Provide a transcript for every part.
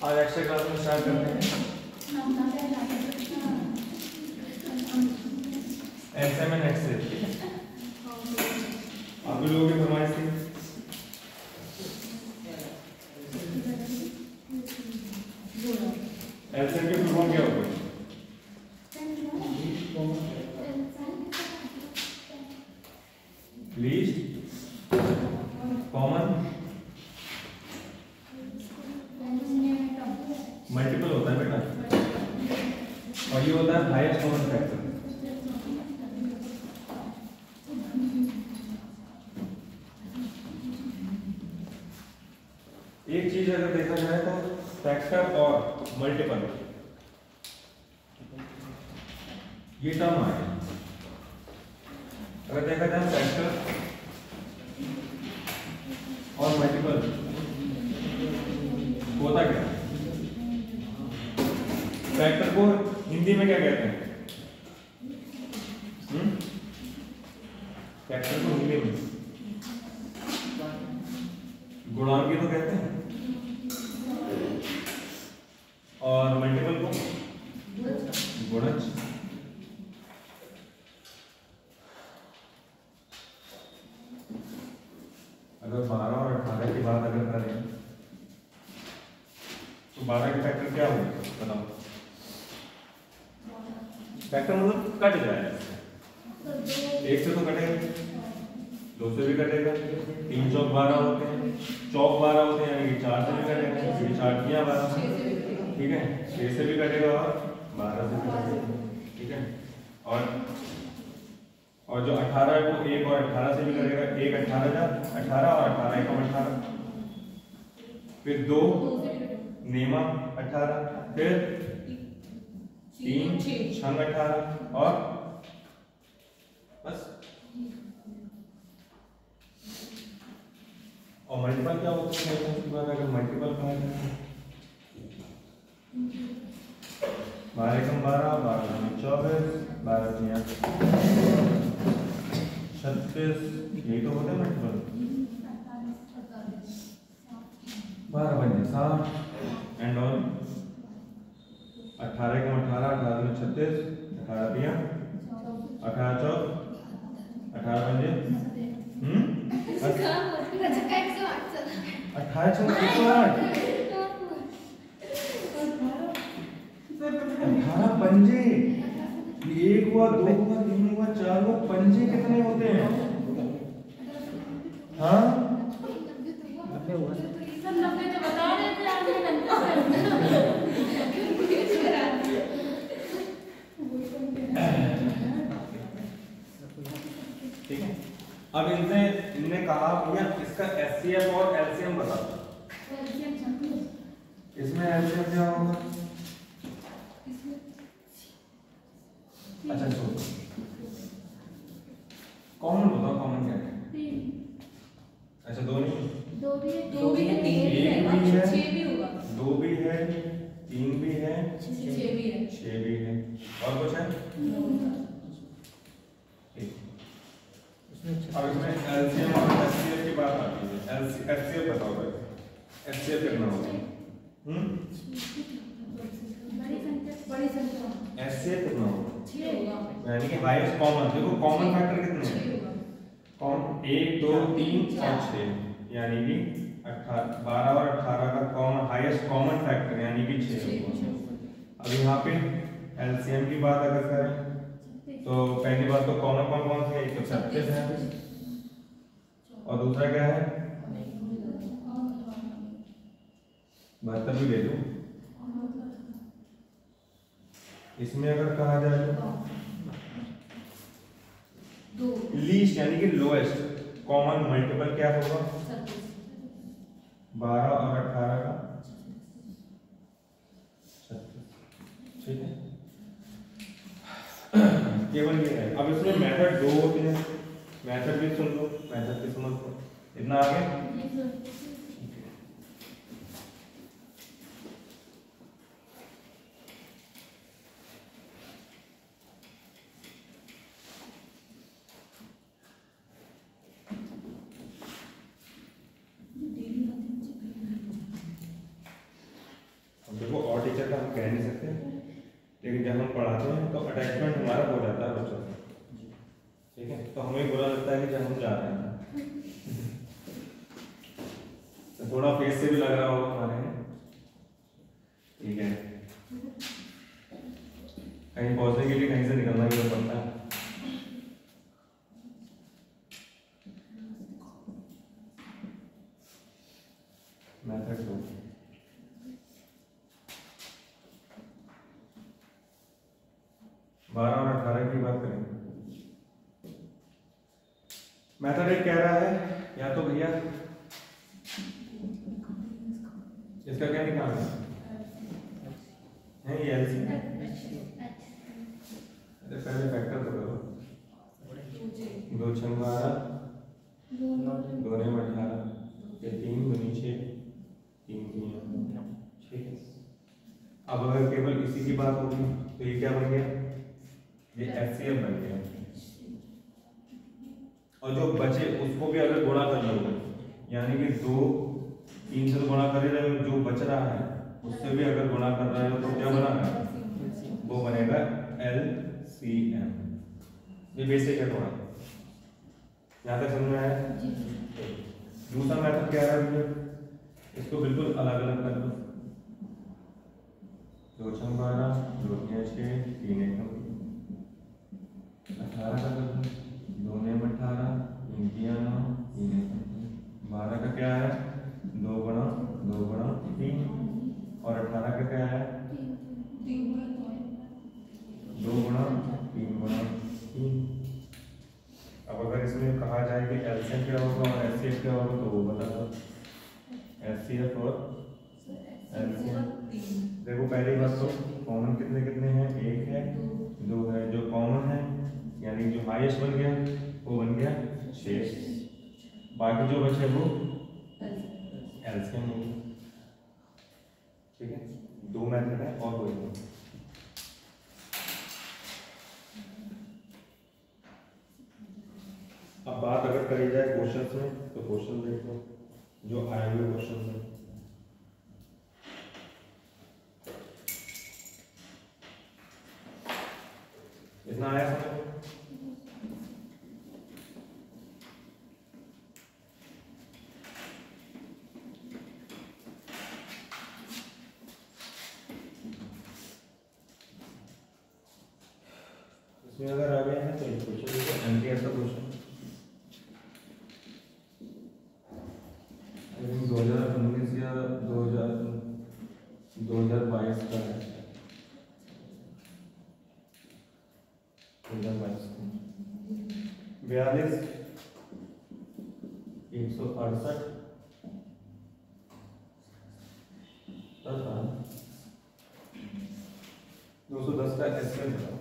आज extra class में start करते हैं एलसीएम एंड एक्सेल। आप भी लोगों की फरमाइश थी। एलसीएम की फुल फॉर्म क्या होती है? लीस्ट कॉमन मल्टीपल होता है बेटा, और ये होता है हाईएस्ट कॉमन फैक्टर। एक चीज अगर देखा जाए तो फैक्टर और मल्टीपल ये टर्म आए। अगर देखा जाए फैक्टर और मल्टीपल होता क्या? फैक्टर को हिंदी में क्या कहते हैं? फैक्टर को हिंदी में गुणांक तो कहते हैं, और मल्टीपल को गुणज। अगर 12 और 18 की बात अगर करें तो 12 के फैक्टर क्या होंगे बताओ? फैक्टर मतलब कट जाए, एक से तो कटेगा, दो से भी कटेगा, 3 चौक 12 होते हैं, चौक 12 होते हैं, यानी कि 4 से भी कटेगा, क्योंकि 4 किया 12, ठीक है, 6 से भी कटेगा और 12 से भी कटेगा, ठीक है। और जो 18 है वो 1 और 18 से भी कटेगा, 1 18 जा 18 और 18 1 18, फिर 2 नेमा 18, फिर 3 छंग 18 और बस। और मल्टीपल क्या होता है? उसके बाद अगर मल्टीपल कहा जाए 12 कम 12, 12 में 24, 12 में 36, यही तो होता है मल्टीपल। 12 बन 60 एंड ऑन 18 कम 18, 18 में 36, 18 दिया 18 चौक 18 बन 18 चौक 108, 18 पंजे, एक हुआ, 2 हुआ, 3 हुआ, 4 हुआ, पंजे कितने होते हैं? हाँ ठीक है। अब इनने कहा भैया इसका एचसीएफ और एलसीएम बता दो। इसमें एलसीएम क्या होगा? अच्छा छोड़ो, कॉमन बताओ, कॉमन क्या है? अच्छा दो नहीं, दो भी है, 3 भी है, 6 भी होगा, 2 भी है, 3 भी है, 6 भी है, 6 भी है, और कुछ है? अब इसमें एलसीएम और एचसीएफ की बात आती है। एचसीएफ बताओ भाई, एचसीएफ कितना होगा? एचसीएफ कितना होगा? 6 होगा, यानी कि हाईएस्ट कॉमन। देखो कॉमन फैक्टर कितने हैं? कॉमन 1 2 3 और 6, यानी कि 12 और 18 का कॉमन हाईएस्ट कॉमन फैक्टर यानी कि 6 होगा। अब यहाँ पे एलसीएम की बात अगर करें तो पहली बात तो कॉमन कौन कौन से है? एक तो 36 है, और दूसरा क्या है? 72 भी ले लो। इसमें अगर कहा जाए तो लीस्ट यानी कि लोएस्ट कॉमन मल्टीपल क्या होगा? 12 और 18 का 36, ठीक है। केवल ये है। अब इसमें मेथड 2 होते हैं, मेथड भी सुन लो, मेथड भी समझ लो। इतना आगे कि जब हम पढ़ाते हैं तो अटैचमेंट हमारा हो जाता है बच्चों से, ठीक है। तो हमें बुरा लगता है कि जब हम जा रहे हैं तो थोड़ा फेस से भी लग रहा होगा हमारे, ठीक है। कहीं पहुंचने के लिए कहीं से निकलना भी तो पड़ता है। मेथड 2 12 और 18 की बात करें। मेथड 1 कह रहा है या तो भैया इसका क्या निकालना है, ये एलसीएम। पहले फैक्टर तो करो, 2 6 12, 2 9 18, ये 3 2 6 3 3, ठीक है। अब अगर केवल इसी की बात होगी तो ये क्या बन गया, ये एचसीएफ बन गया। और जो बचे उसको भी अगर गुणा कर लोगे, यानी कि 2 3 से गुणा कर रहे हो, जो बच रहा है उससे भी अगर गुणा कर रहे हो तो क्या बना है, वो बनेगा एलसीएम। ये बेसिक है थोड़ा, यहाँ तक समझ में आया। दूसरा मेथड क्या है, इसको बिल्कुल अलग अलग कर दो। 2 6 12, 2 3 6 3 1 18 का कर दो, 2 9 18, 3 3 9 3 1 12 का क्या है, 2 गुणा 3, और 18 का क्या है, 2 गुणा 3 गुणा 3। अब अगर इसमें कहा जाए कि एलसीएम क्या होगा और एचसीएफ क्या होगा तो वो बता दो। एचसीएफ और एलसीएम देखो, पहली बात तो कॉमन कितने कितने हैं, 1 है 2 है, जो कॉमन है यानी जो हाईएस्ट बन गया वो बन गया 6, बाकी जो बचे वो एलसीएम होगा, ठीक है। 2 मेथड है और कोई नहीं। अब बात अगर करी जाए क्वेश्चंस में तो क्वेश्चन देखो जो आए हुए क्वेश्चन में। इतना आया समझ में? इसमें अगर आ गया है तो ये क्वेश्चन देखो, एमटीएस का क्वेश्चन 2019 या 2022 का है, 2022 42 168 तथा 210 का एसएम था।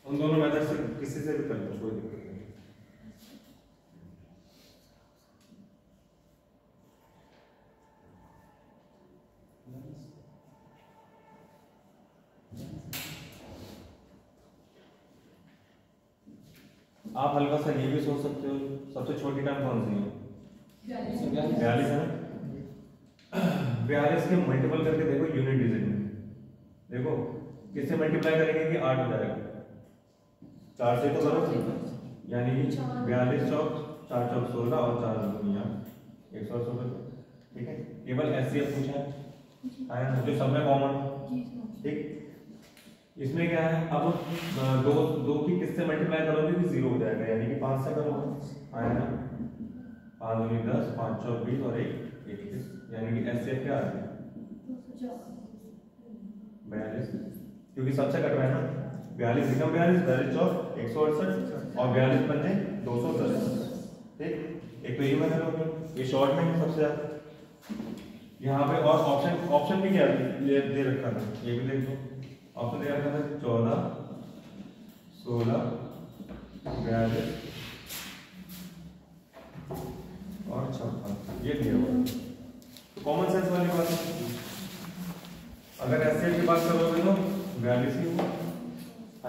उन दोनों मेथड से किसी से भी कर लो, कोई दिक्कत नहीं। आप हल्का सा ये भी सोच सकते हो, सबसे छोटी टर्म कौन सी है, 42 है। 42 के मल्टीपल करके देखो यूनिट डिजिट में, देखो किससे मल्टीप्लाई करेंगे कि 8 हो जाएगा, 4 से तो करो, यानी कि 42 चौक 4 चौक 16 और 4 दुनिया 116, ठीक है। केवल एचसीएफ पूछा है जो सब में कॉमन, ठीक। इसमें क्या है, अब दो की किससे मल्टीप्लाई करोगे कि 0 हो जाएगा, यानी कि 5 से करोगे, आया ना, 5 दूनी 10, 5 चौक 20 और 1 21, यानी कि एचसीएफ क्या आ गया 42, क्योंकि सबसे कट रहा है ना, 42 एकम 42 चौक 168 और 42 पंजे 210, ठीक। एक तो ये मैंने लोग ये शॉर्ट में है सबसे ज्यादा। यहाँ पे और ऑप्शन भी क्या दे रखा था, ये भी देख लो, ऑप्शन दे रखा था 14 16 42 और 56, ये दिया हुआ। तो कॉमन सेंस वाली बात है। अगर एचसीएफ की बात करोगे तो 42 ही होगा,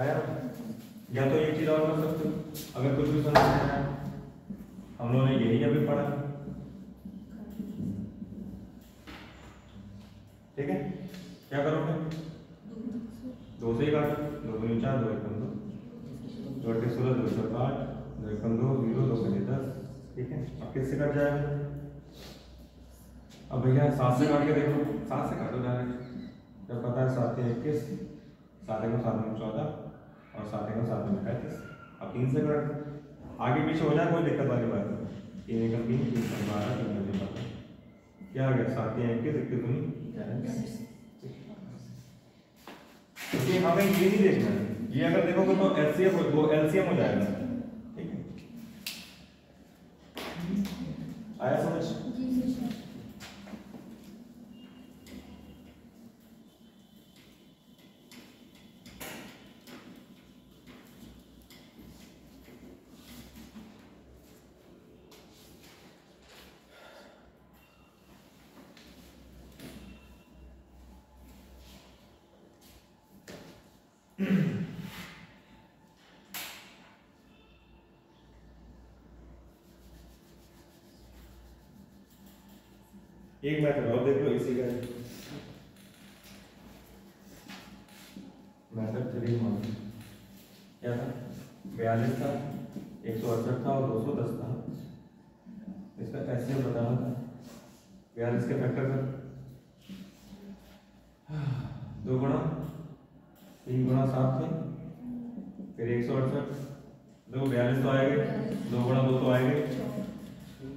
आया। या तो एक चीज और कर सकते हो, अगर कुछ भी समझ नहीं आया, हम लोगों ने यही अभी पढ़ा, ठीक है। क्या करोगे, 2 से ही काटो, 2 दूनी 4, 2 एकम 2, 2 अट्ठे 16, 2 चौक 8, 2 एकम 2, 0, 2 पचे 10, ठीक है। अब किससे कट जाएगा, अब भैया 7 से काट के देखो, 7 से काटो डायरेक्ट, जब पता है 7 के 21, 7 एकम 7 में 14 और 7 एकम 7 में 35। अब 3 से काट, आगे पीछे हो जाए कोई दिक्कत वाली बात नहीं, 3 एकम 3, 3 एकम 12, 3 एकम 15, क्या आ गया 7 के 21, 21 दूनी 42। क्योंकि हमें ये नहीं देखना है, ये अगर देखोगे तो एलसीएम वो एलसीएम हो जाएगा, ठीक है। आया समझ? एक मेथड और देख लो इसी का, मेथड 3 क्या था, 42 था, 168 था और 210 था। इसका कैसे बताना था, 42 के फैक्टर कर, 2 गुणा 3 गुणा 7 थे, फिर 168, देखो 42 तो आएगा, 2 गुणा 2 तो आएगा,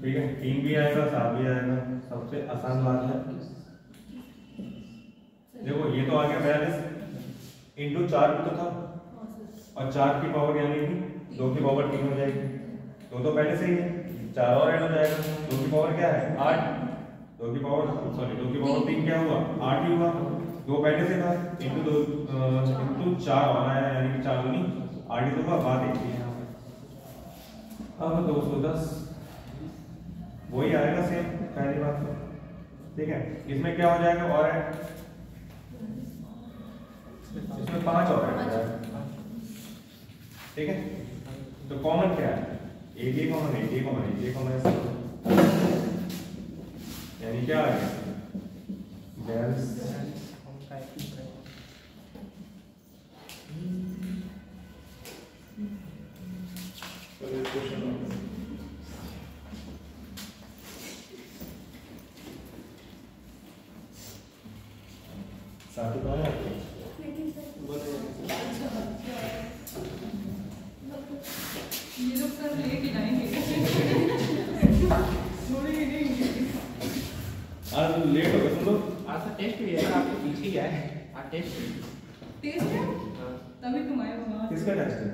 ठीक है। 3 भी आएगा, 7 भी आएगा, सबसे आसान बात है। देखो ये तो आ गया 42 इंटू 4 भी तो था, और 4 की पावर यानी कि 2 की पावर 3 हो जाएगी, 2 तो पहले से ही है, 4 और ऐड हो जाएगा, 2 की पावर क्या है 8, 2 की पावर 3 क्या हुआ 8 ही हुआ, 2 पहले से था, इंटू 4 और आया, यानी कि 4 दूनी 8 ही तो हुआ, बात एक ही है। अब 210 वही आएगा सेम पहली बात तो, ठीक है। इसमें क्या हो जाएगा और है, इसमें 5 और है, ठीक है। तो कॉमन क्या है, एक ही कॉमन है, एक ही कॉमन है, एक ही कॉमन है, यानी क्या आ गया साथी कौन है आपके? ये लोग सर लेके जाएंगे छोड़ेंगे नहीं। आज लेट हो गए तुम लोग, आज तो टेस्ट भी है, आपको पीछे ही है आज टेस्ट टेस्ट है हाँ तभी तुम आए हो। किसका टेस्ट है?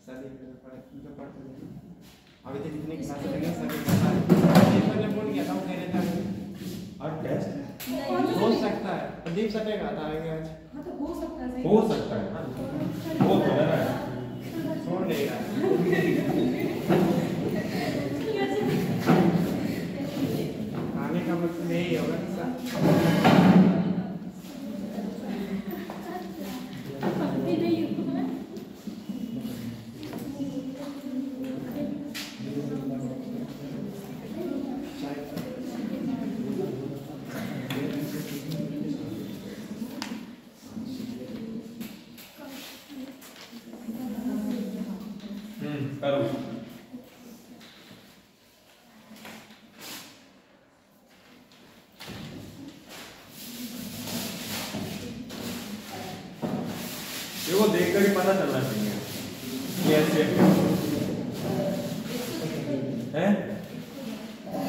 सभी जो पढ़ते हैं अभी तो जितने क्लास लगे सभी प्रदेश वाले फोन किया था, वो कह रहे थे आज टेस्ट हो सकता है, प्रदीप सटेगा था आएंगे आज। हाँ तो हो सकता है, हो सकता है, वो तो है ना, छोड़ देगा आने का मतलब यही होगा करो। देखो देखकर ही पता चलना चाहिए कि ऐसे है।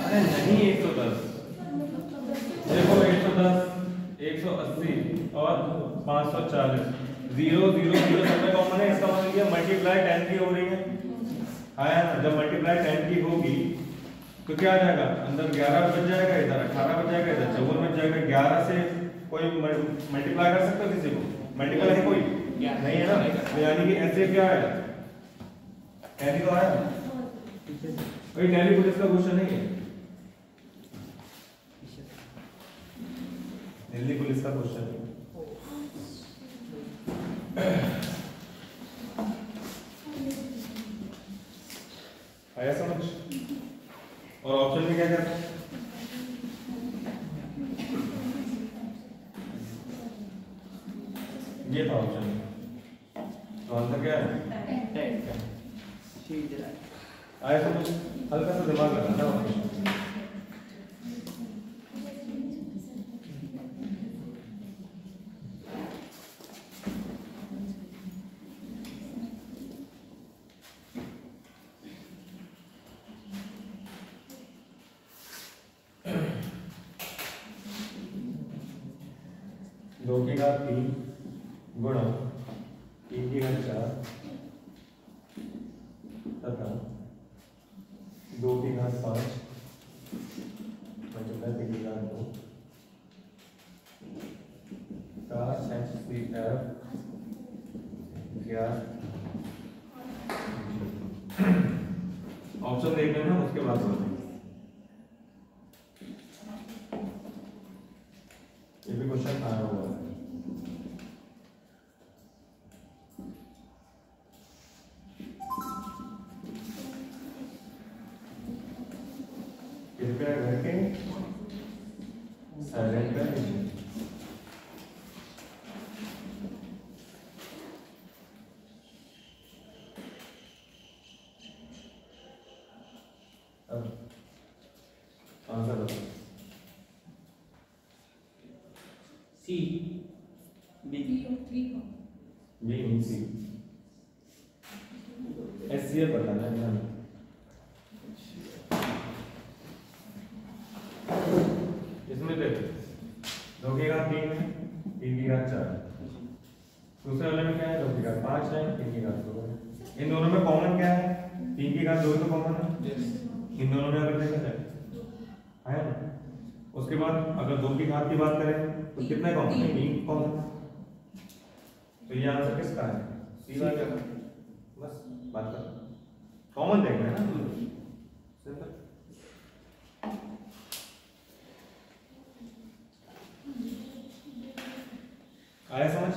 अरे नहीं 110, देखो 110, 180 और 540, 0 0 0 सब में कॉमन है, इसका मतलब ये मल्टीप्लाई 10 की हो रही है, आया ना। जब मल्टीप्लाई 10 की होगी तो क्या आ जाएगा, अंदर 11 बच जाएगा, इधर 18 बच जाएगा, इधर 54 बच जाएगा। 11 से कोई मल्टीप्लाई कर सकता है किसी को, मल्टीपल है कोई नहीं है ना, तो यानी कि ऐसे क्या है, टैली तो आया, कोई टैली पुलिस का क्वेश्चन नहीं है, दिल्ली पुलिस का क्वेश्चन है। ये था ऑप्शन, तो आंसर क्या है? टेट का शीट जरा आया समझ? हल्का सा दिमाग लगाना वापस। दो की घात 3 गुणा 3 की घात 4 तथा 2 की घात 5 मल्टीप्लाई 3 की घात 2 का HCF ज्ञात। ऑप्शन देख लेना उसके बाद बोलेंगे। ये भी क्वेश्चन आया हुआ है। कृपया घर के साइलेंट कर दीजिए। अब आंसर बताओ। सी बी बी नहीं सी। HCF बताना है ध्यान। इसमें देखो 2 की घात 3 है, 3 की घात 4। दूसरे वाले में क्या है? 2 की घात 5 है, 3 की घात 2 है। इन दोनों में कॉमन क्या है? 3 की घात 2 तो कॉमन है। इन दोनों में अगर देखा जाए है ना। उसके बाद अगर 2 की घात की बात करें तो कितने कॉमन है? 3 कॉमन है। तो ये आंसर किसका है? सी वाला। बस बात कर, कॉमन देखना है ना। सिंपल। आया समझ?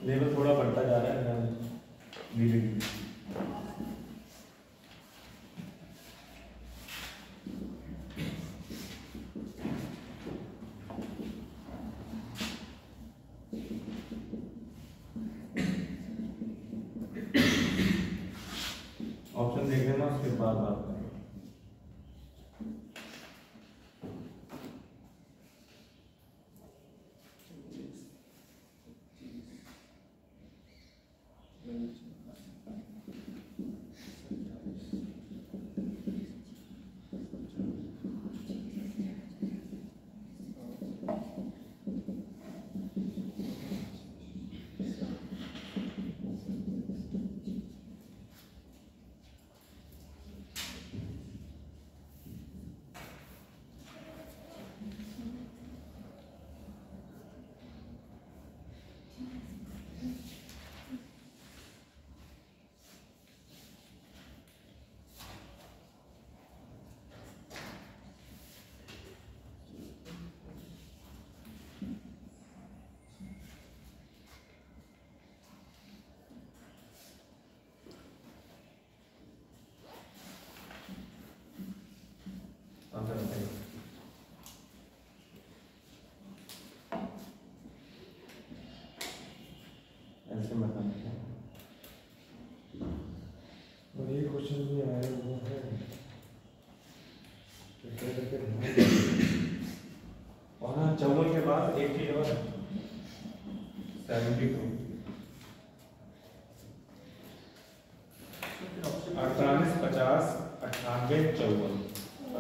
लेवल थोड़ा बढ़ता जा रहा है धीरे धीरे। ऑप्शन देख लेना उसके बाद बात करेंगे। आंसर बताइए। ऐसे बताना है। और ये क्वेश्चन भी आया हुआ है। और हाँ 54 के बाद एक चीज और है 72। 48, 50, 98, 54,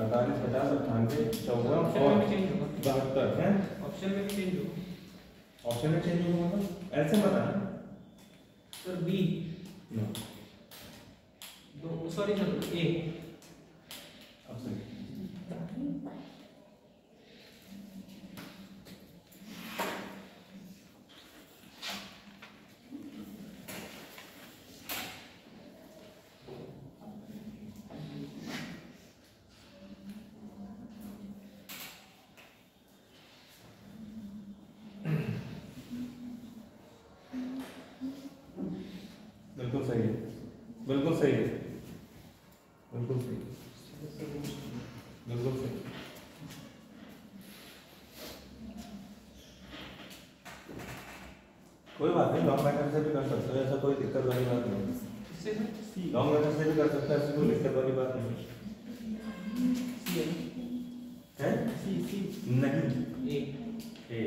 48, 50, 98, 54 और 72 है। ऑप्शन में चेंज हो। ऑप्शन में चेंज होगा मतलब ऐसे बताना सर बी नो। दो सॉरी सर ए अब सही। कोई बात नहीं, लॉन्ग मेथड से भी कर सकते हो, ऐसा कोई दिक्कत वाली बात नहीं। लॉन्ग मेथड से भी कर सकते हो, ऐसी कोई दिक्कत वाली बात नहीं है। नहीं ए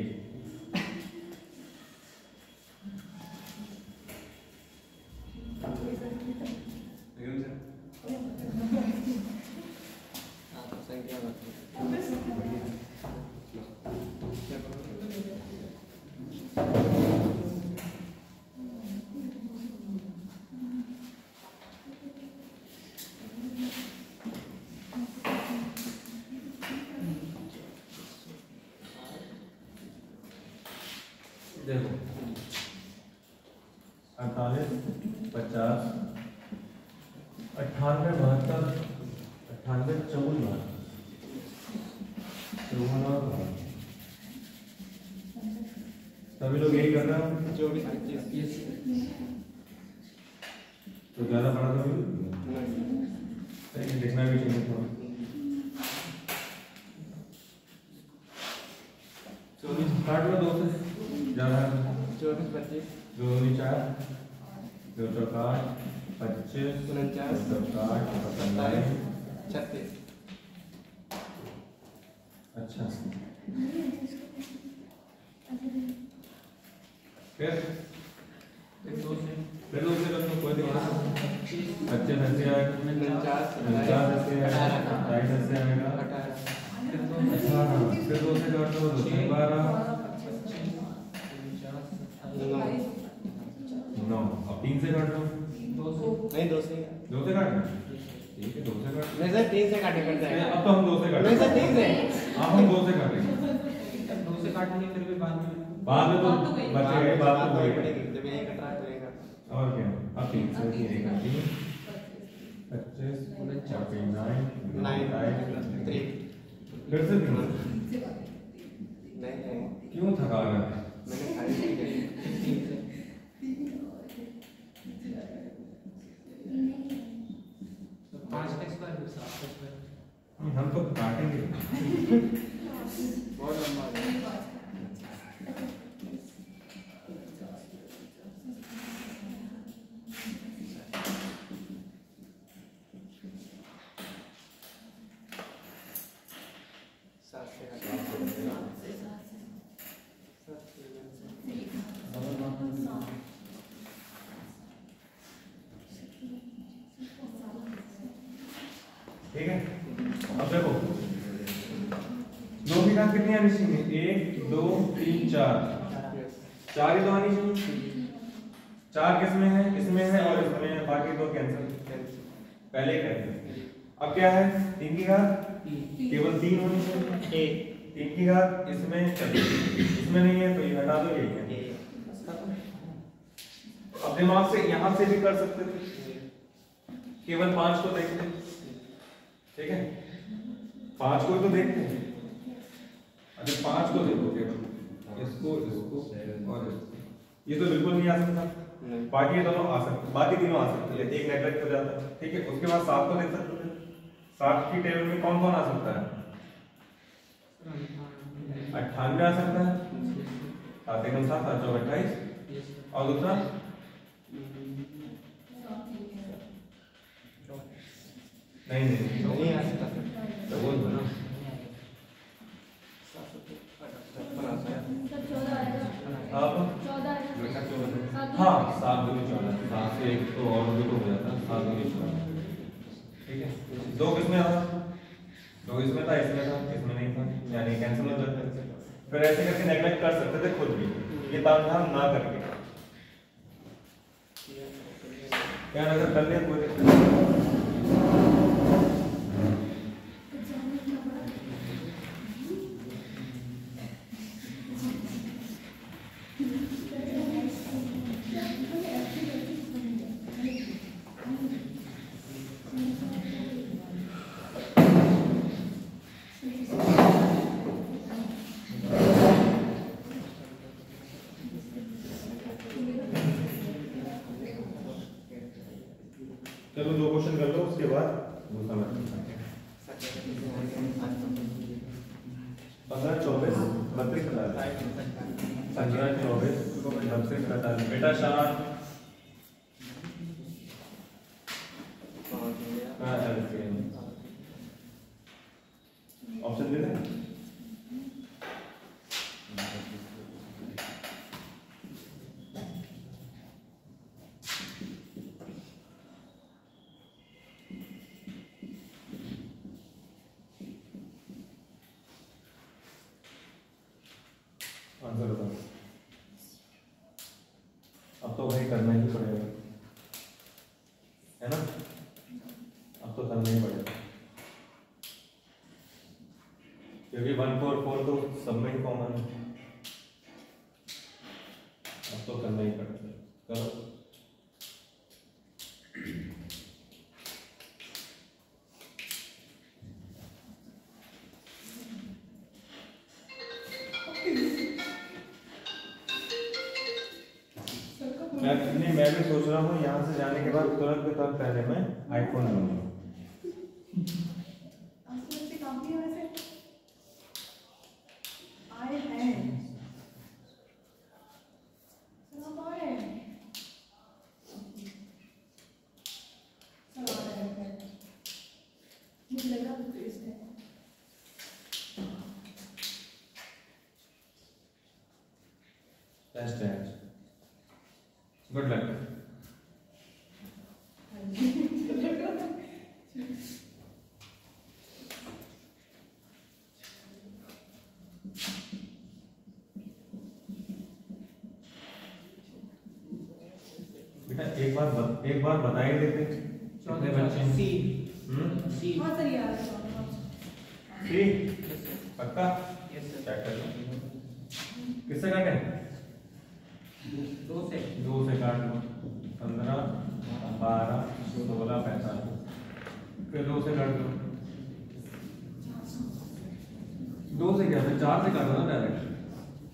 देखो 48 50 98 72 98 54 सभी लोग यही कर रहे हो। 24 25 तो ज़्यादा पढ़ा तो नहीं देखना भी चाहिए थोड़ा। 24 काट लो 2 से ज़्यादा। 24 25 2 4 2 4 25 49 57 36 अच्छा फिर 2 से कर लो, कोई दिक्कत नहीं। 25 ऐसे आएगा, 49 ऐसे आएगा, 28 ऐसे आएगा, 18 फिर 2 से काट लो 2 से 12 9 अब 3 से काट लो। नहीं 2 से 2 से काटना ठीक है, 2 से काट। नहीं सर 3 से काटे करते हैं। अब तो हम 2 से काटेंगे। नहीं सर 3 से हाँ हम 2 से काटेंगे। 2 से काटेंगे फिर भी बाद में तो बचेगा, बात तो वही है। जब यही कट रहा है तो यही कट। और क्या अब 3 से 3 काटेंगे 25 49 9 फिर से 3 नहीं क्यों थका रहा है? मैंने खाली तो 5 का स्क्वायर फिर 7 का स्क्वायर। हम तो काटेंगे। बहुत लंबा है। ठीक है, अब देखो 2 की घात कितनी आनी चाहिए? 1 2 3 4 4 ही तो आनी चाहिए। 4 किसमें है? इसमें है और इसमें है, बाकी 2 कैंसिल। पहले कर दिया। अब क्या है? 3 की घात केवल 3 होनी चाहिए। 3 की घात इसमें इसमें नहीं है तो ये हटा दो, यही है। अब दिमाग से यहां से भी कर सकते थे, केवल 5 को देख ले। ठीक है, 5 को तो देखते हैं। अच्छा 5 को देखो केवल, इसको और इसको, ये तो बिल्कुल नहीं आ सकता। बाकी ये दोनों आ सकते, बाकी तीनों आ सकते हैं, एक नेगलेक्ट हो जाता है। ठीक है, उसके बाद 7 को देख सकते हैं। 7 की टेबल में कौन कौन आ सकता है? 98 आ सकता है, 7 एकम 7 7 चौक 28। और दूसरा नहीं आ सकता तो बोल दो ना। आप हाँ 7 दूनी 14, 7 से 1 तो और भी तो हो जाता है, 7 दूनी 14। ठीक है, 2 किसमें था? 2 इसमें था, इसमें था, इसमें नहीं था, यानी कैंसिल हो जाता है। फिर ऐसे करके नेगलेक्ट कर सकते थे खुद भी, ये तामझाम ना करके। क्या नजर कर लिया कोई दिक्कत नहीं। चलो 2 क्वेश्चन कर लो, उसके बाद दूसरा मैथड। 15 24 32 45। 15 24 26 45 बेटा शान कहाँ चल गए ऑप्शन दे दें आंसर बताओ अब तो भाई करना ही पड़ेगा है ना अब तो करना ही पड़ेगा क्योंकि 144 तो सब में ही कॉमन है अब तो करना ही पड़ेगा करो मैं भी सोच रहा हूँ यहाँ से जाने के बाद तुरंत के तुरंत पहले मैं आईफोन लूंगा टेस्ट है गुड लक बेटा एक बार बताइए देते कितने बच्चे हैं सी सी हाँ सर यार सी पक्का यस सर चेक कर लो किससे काटें दो से काट लो 15 12 16 45 फिर 2 से काट लो 2 से क्या फिर 4 से काटो ना डायरेक्ट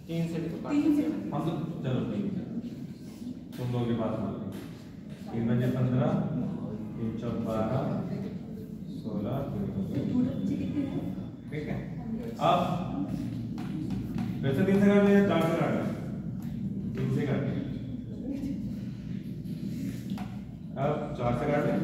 3 से भी तो काट 3 से हम तो चलो 3 से तुम लोगों की बात मान लो 3 बजे 15 3 चौक 12 16 ठीक है अब वैसे 3 से काट लिया 4 से काट लिया 3 से काट लिया अब 4 से काट लिया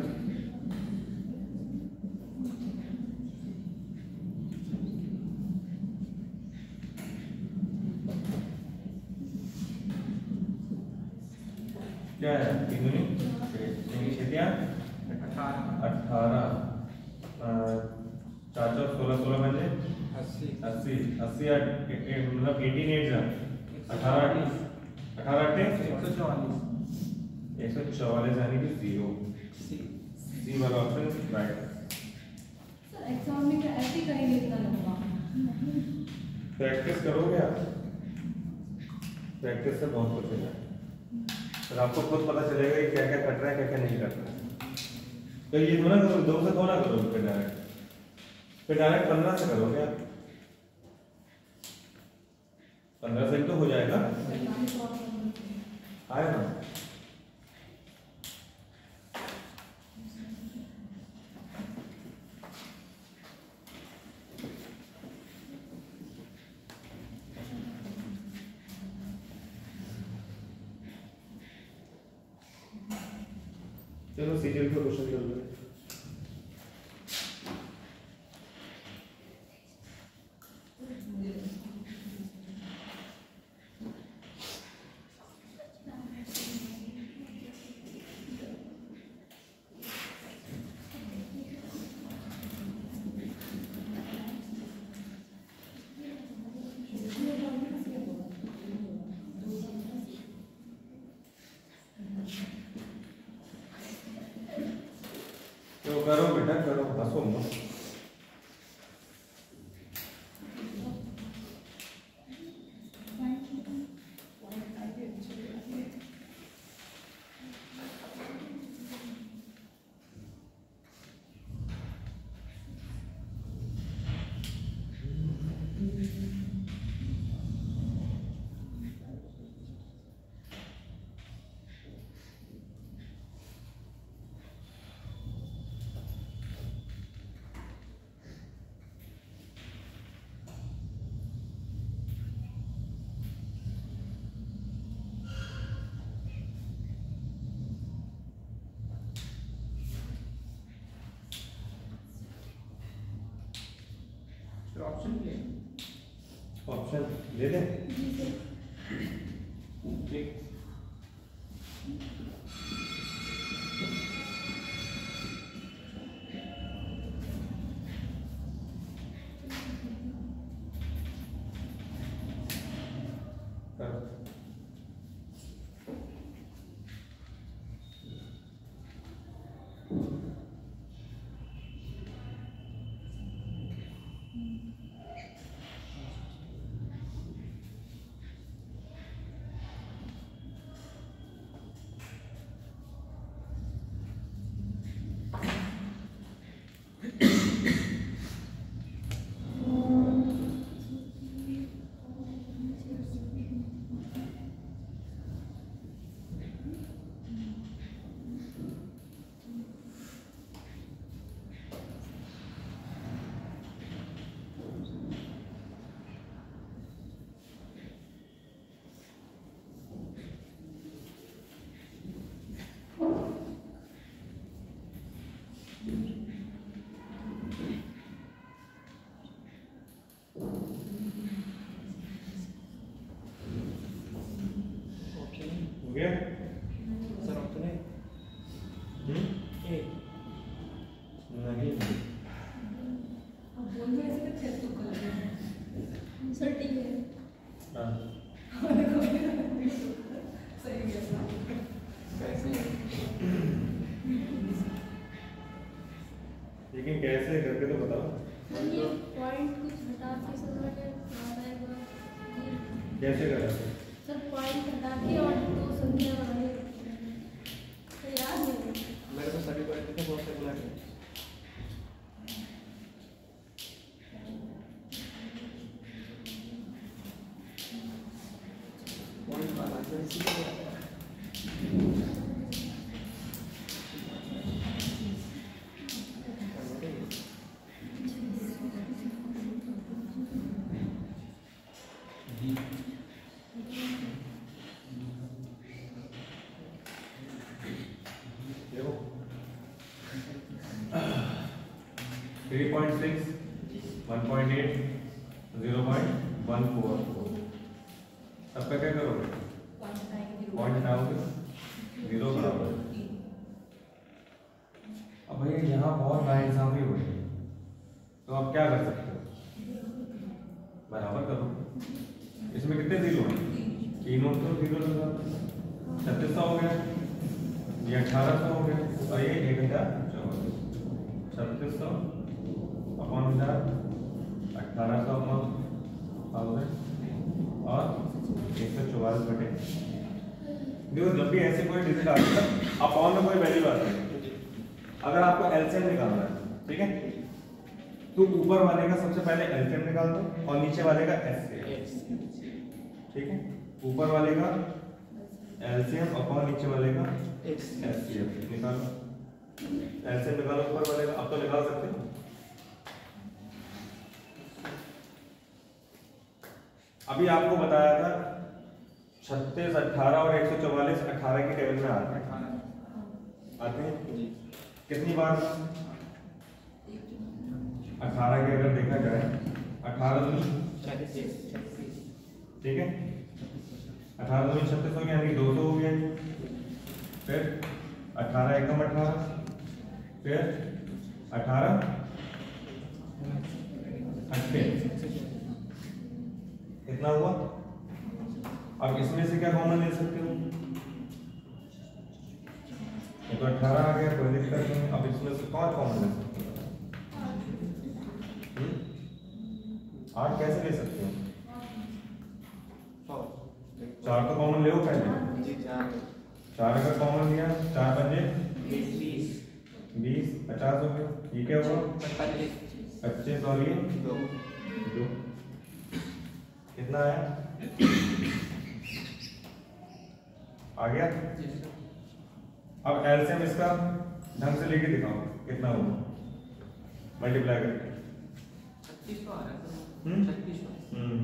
क्या है 3 दूनी 18 4 4 16 16 बजे 80 80 80 मतलब 18 8 जा 18 18 144 यानी कि 0 सी वाला ऑप्शन राइट सर एग्जाम में क्या ऐसे ही करेंगे इतना लंबा प्रैक्टिस करोगे आप प्रैक्टिस से बहुत कुछ होगा फिर आपको खुद पता चलेगा कि क्या क्या कट रहा है क्या क्या नहीं कट रहा है तो ये थोड़ा करो 2 से थोड़ा करोगे फिर डायरेक्ट 15 से करोगे आप 15 से तो हो जाएगा आएगा चलो सीरियल का क्वेश्चन कर लो तो करो बेटा करो हंसो मत ऑप्शन दे दें? ठीक। गया? सर ऑप्शन है ए नहीं। अब बोल में ऐसे तो खेल तो कर रहे सर ठीक है। हाँ। सही है। कैसे लेकिन कैसे करके तो बताओ। ये पॉइंट कुछ हटा के समझ आएगा। कैसे करा? सर पॉइंट हटा के और दो संख्या बनानी तो याद नहीं। मेरे को सभी पॉइंट के बहुत से बुला के पॉइंट वाला सर इसीलिए देखो 3.6 1.8 0.144 सबका क्या करोगे? पॉइंट हटाओगे, 0 बराबर। अब भैया यहाँ बहुत नाइंसाफी हो रही है, तो आप क्या कर सकते हो? बराबर करो। इसमें कितने जीरो हैं? तीनों तो जीरो लगा, 3600 हो गया, ये 1800 हो गया और ये 1024। 3600 अपॉन 1000, 1800 अपॉन 1000 और 144 बटे। देखो जब भी ऐसे कोई डिजिट आता है अपॉन में कोई वैल्यू आता है, अगर आपको एलसीएम निकालना है, ठीक है, तो ऊपर वाले का सबसे पहले एलसीएम निकाल दो और नीचे वाले का एचसीएफ, ठीक है। ऊपर वाले का एलसीएम अपॉन नीचे वाले का एचसीएफ निकालो। एलसीएम निकालो ऊपर वाले का, अब तो निकाल सकते हो। अभी आपको बताया था 36, 18 और 144 18 के टेबल में आते हैं। कितनी बार 18 के अगर देखा जाए 18 दूनी, ठीक है, 18 दूनी 36 हो गया, यानी 200 हो गया। फिर 18 एकम 18, फिर 18 38, कितना हुआ? अब इसमें से क्या कॉमन ले सकते हो? ये तो 18 आ गया, कोई दिक्कत नहीं। अब इसमें से कौन कॉमन ले सकते हो? 8 कैसे ले सकते हो? 4 तो कॉमन ले पहले। जी 4 अगर कॉमन लिया, 4 पंजे 20, 50 हो गया। ये क्या हुआ? 25 और ये 2। कितना आया? आ गया। अब एलसीएम इसका ढंग से लेके दिखाओ कितना होगा, मल्टीप्लाई करके।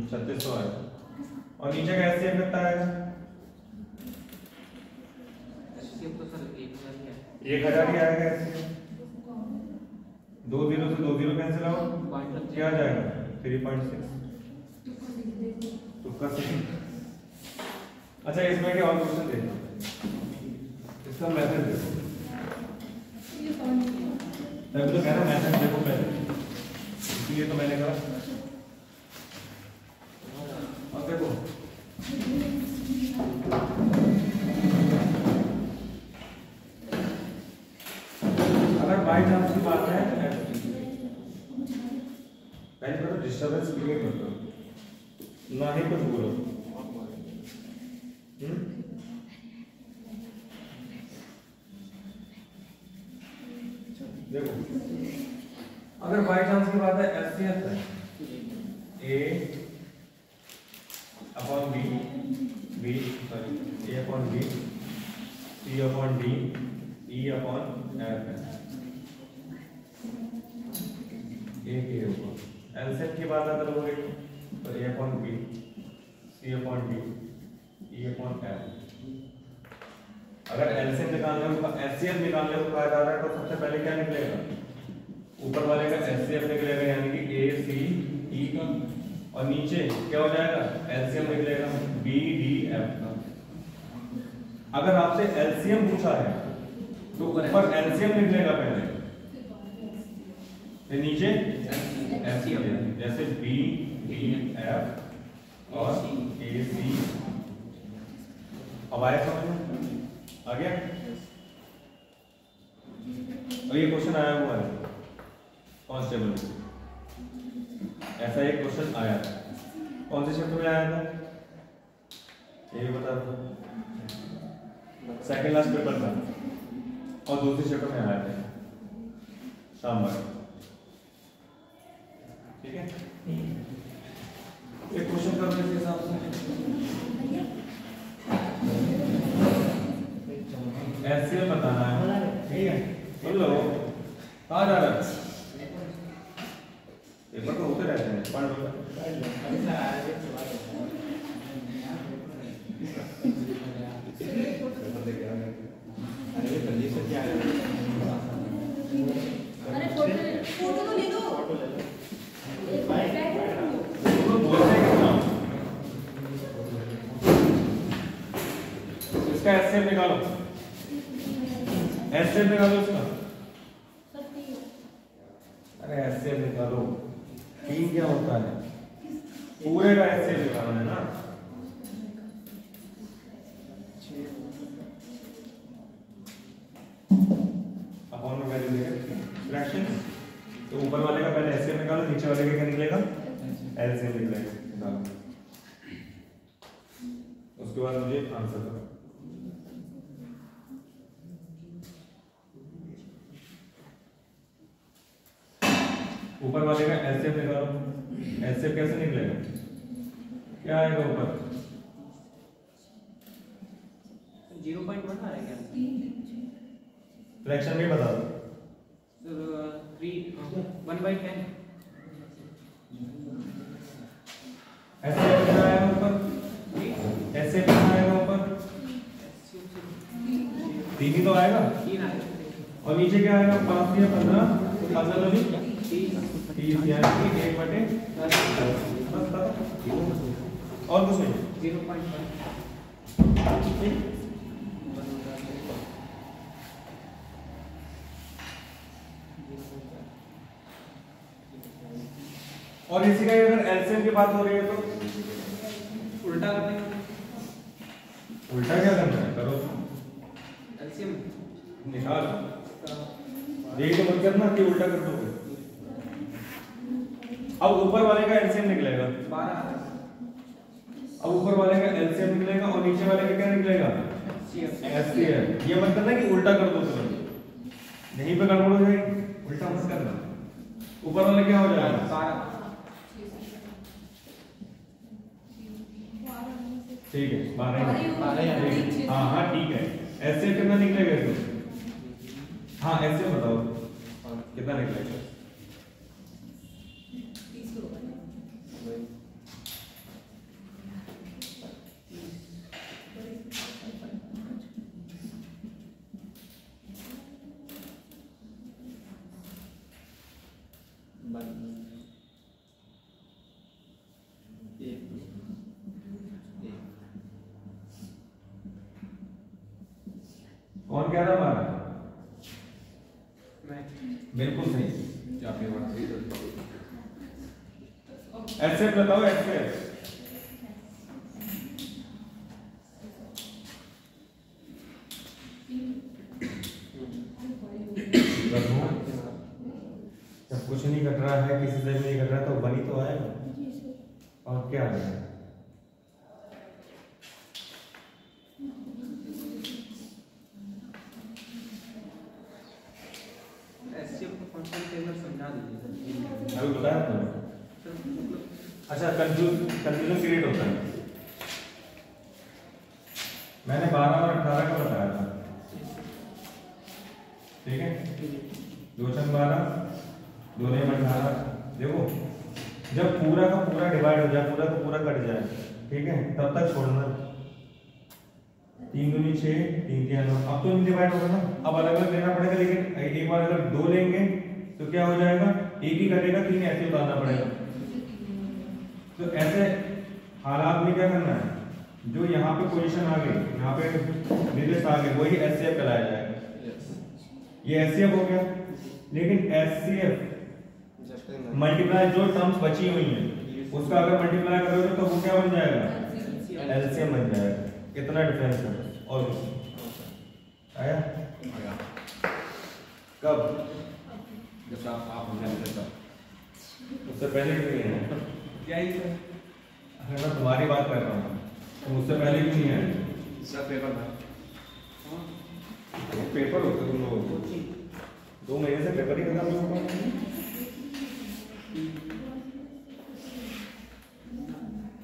3600 आएगा। और नीचे का एलसीएम कितना आएगा? 1000 ही आएगा एलसीएम। 2 0 से 2 0 कैंसिल आउट, क्या आ जाएगा? 3.6। कर सकें। अच्छा इसमें क्या और क्वेश्चन देखना, इसका मेथड देखो। ये कौन सी तभी तो कह रहा मेथड देखो पहले, इसलिए तो मैंने कहा। अब देखो अगर बाई चांस की बात है, पहले तो डिस्टर्बेंस क्रिएट मत करो, ना ही कुछ बोलो। देखो अगर बाई चांस की बात है, एचसीएफ है a upon b, b sorry a upon b, c upon d, e upon f है, एक ही होगा। एलसीएम की बात अगर हो गई तो a upon b, c upon d, e upon f. अगर एलसीएम निकालने को, एचसीएफ निकालने को कहा जा रहा है तो सबसे पहले क्या निकलेगा, ऊपर वाले का एचसीएफ निकलेगा यानी कि ए सी ई का, और नीचे क्या हो जाएगा, एलसीएम निकलेगा बी डी एफ का। अगर आपसे एलसीएम पूछा है तो ऊपर एलसीएम निकलेगा पहले, फिर नीचे एलसीएम, जैसे बी डी एफ और ए सी। अब आया समझ में, आ गया। और ये क्वेश्चन आया हुआ है कांस्टेबल में, ऐसा एक क्वेश्चन आया, कौन से चैप्टर में आया था ये बता दो, सेकंड लास्ट पेपर था, और दूसरे चैप्टर में आया था शाम वाला, ठीक है। एक क्वेश्चन करो इस हिसाब से, एचसीएफ बताना है, ठीक है। सुन लो कहाँ जा रहा है, पेपर तो होते रहते हैं, पढ़ लो। अरे फोटो तो ले दो, इसका एचसीएफ निकालो, एचसीएफ निकालो इसका। अरे एचसीएफ निकालो, तीन क्या होता है, पूरे का एचसीएफ निकालना है ना। अपॉन में वैल्यू देगा फ्रैक्शन, तो ऊपर वाले का पहले एचसीएफ निकालो, नीचे वाले का क्या निकलेगा, एलसीएम निकलेगा। उसके बाद मुझे आंसर दो। ऊपर वाले का एलसीएम निकालो, एलसीएम कैसे निकलेगा, क्या आएगा ऊपर, 0.1 आ रहा है क्या? फ्रैक्शन में बता दो। 1/10 एलसीएम कितना आएगा ऊपर, एलसीएम कितना आएगा ऊपर, 3 ही तो आएगा, 3 आएगा, और नीचे क्या आएगा, 5 या 15, 15 भी 30 यानी कि 1/10। और कुछ नहीं, 0.1 और इसी का अगर एलसीएम की बात हो रही है तो उल्टा करते हैं, उल्टा क्या करना है, करो एलसीएम निकाल, यही तो मत करना कि उल्टा कर दोगे। अब ऊपर वाले का एलसीएम निकलेगा 12, अब ऊपर वाले का एलसीएम निकलेगा और नीचे वाले का क्या निकलेगा, एचसीएफ। ये मत करना कि उल्टा कर दो तुरंत, यहीं पे गड़बड़ हो जाएगी, उल्टा मत करना। ऊपर वाले क्या हो जाएगा, 12, ठीक है 12। हाँ हाँ ठीक है, एचसीएफ कितना निकलेगा इसमें, हाँ एचसीएफ बताओ कितना निकलेगा, कौन कह रहा 12? मैं बिल्कुल सही। आपके बात सही है। एचसीएफ बताओ एचसीएफ। जब कुछ नहीं घट रहा है, किसी से भी नहीं घट रहा, तो 1 ही तो आएगा। और क्या आएगा? एचसीएफ का फंक्शन टेबल समझा दीजिए अभी बताया तो। सर। मतलब अच्छा, कंफ्यूजन क्रिएट होता है। मैंने 12 और 18 का बताया था, ठीक है? 2 छंग 12, 2 ने 18। देखो, जब पूरा का पूरा डिवाइड हो जाए, पूरा का पूरा कट जाए, ठीक है, तब तक छोड़ना। 3 दूनी 6, 3 3 9। अब तो नहीं डिवाइड होगा ना, अब अलग अलग लेना पड़ेगा। लेकिन एक बार अगर 2 लेंगे तो क्या हो जाएगा, एक ही कटेगा, 3 ऐसे उतारना पड़ेगा। तो ऐसे हालात में क्या करना है, जो यहाँ पे पोजीशन आ गई, यहाँ पे निर्देश आ गए, वही एचसीएफ कहलाया जाएगा। ये एचसीएफ हो गया। लेकिन एचसीएफ मल्टीप्लाई जो टर्म्स बची हुई हैं उसका अगर मल्टीप्लाई करोगे तो वो क्या बन जाएगा, एलसीएम बन जाएगा। कितना डिफरेंस है? और आया कब? जब आप उससे पहले क्यों नहीं है? क्या ही सर? अगर मैं तुम्हारी बात कर रहा हूँ तो उससे पहले क्यों नहीं है? सर पेपर था। पेपर होते तुम लोगों को 2 महीने से पेपर ही खत्म नहीं हो पाए।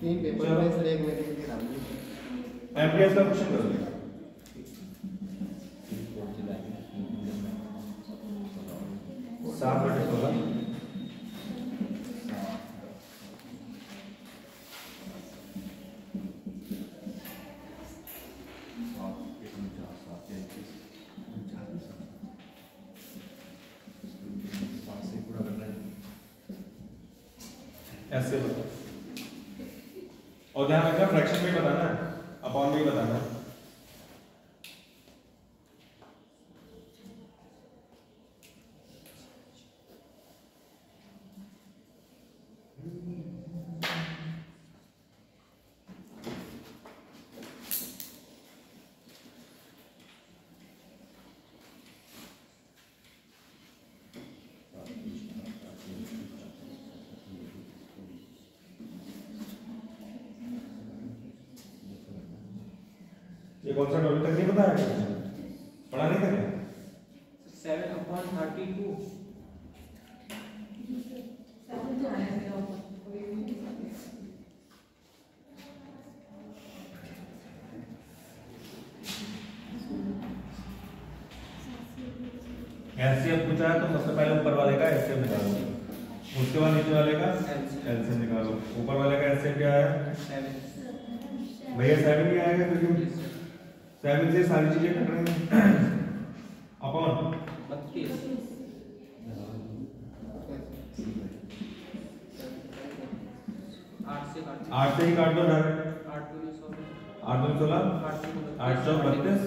तीन पेपर में सर एक महीने के डाल दिए। एमटीएस का क्वेश्चन करोगे? सात बटे 16। ऐसे बताओ। और ध्यान रखना, फ्रैक्शन में बताना है, अपॉन में बताना है। ये कॉन्सेप्ट अभी तक नहीं बताया क्या? पढ़ा नहीं था क्या? 7/32। एलसीएम पूछा है तो सबसे पहले ऊपर वाले का एलसीएम निकालो, उसके बाद नीचे वाले का एलसीएम निकालो। ऊपर वाले का एलसीएम क्या आया? 7। भैया 7 ही आएगा, क्योंकि 7 से सारी चीजें कट रही हैं। अपॉन 32। 8 से ही काट दो डायरेक्ट। 8 दूनी 16। 8 दूनी 16, 8 चौक 32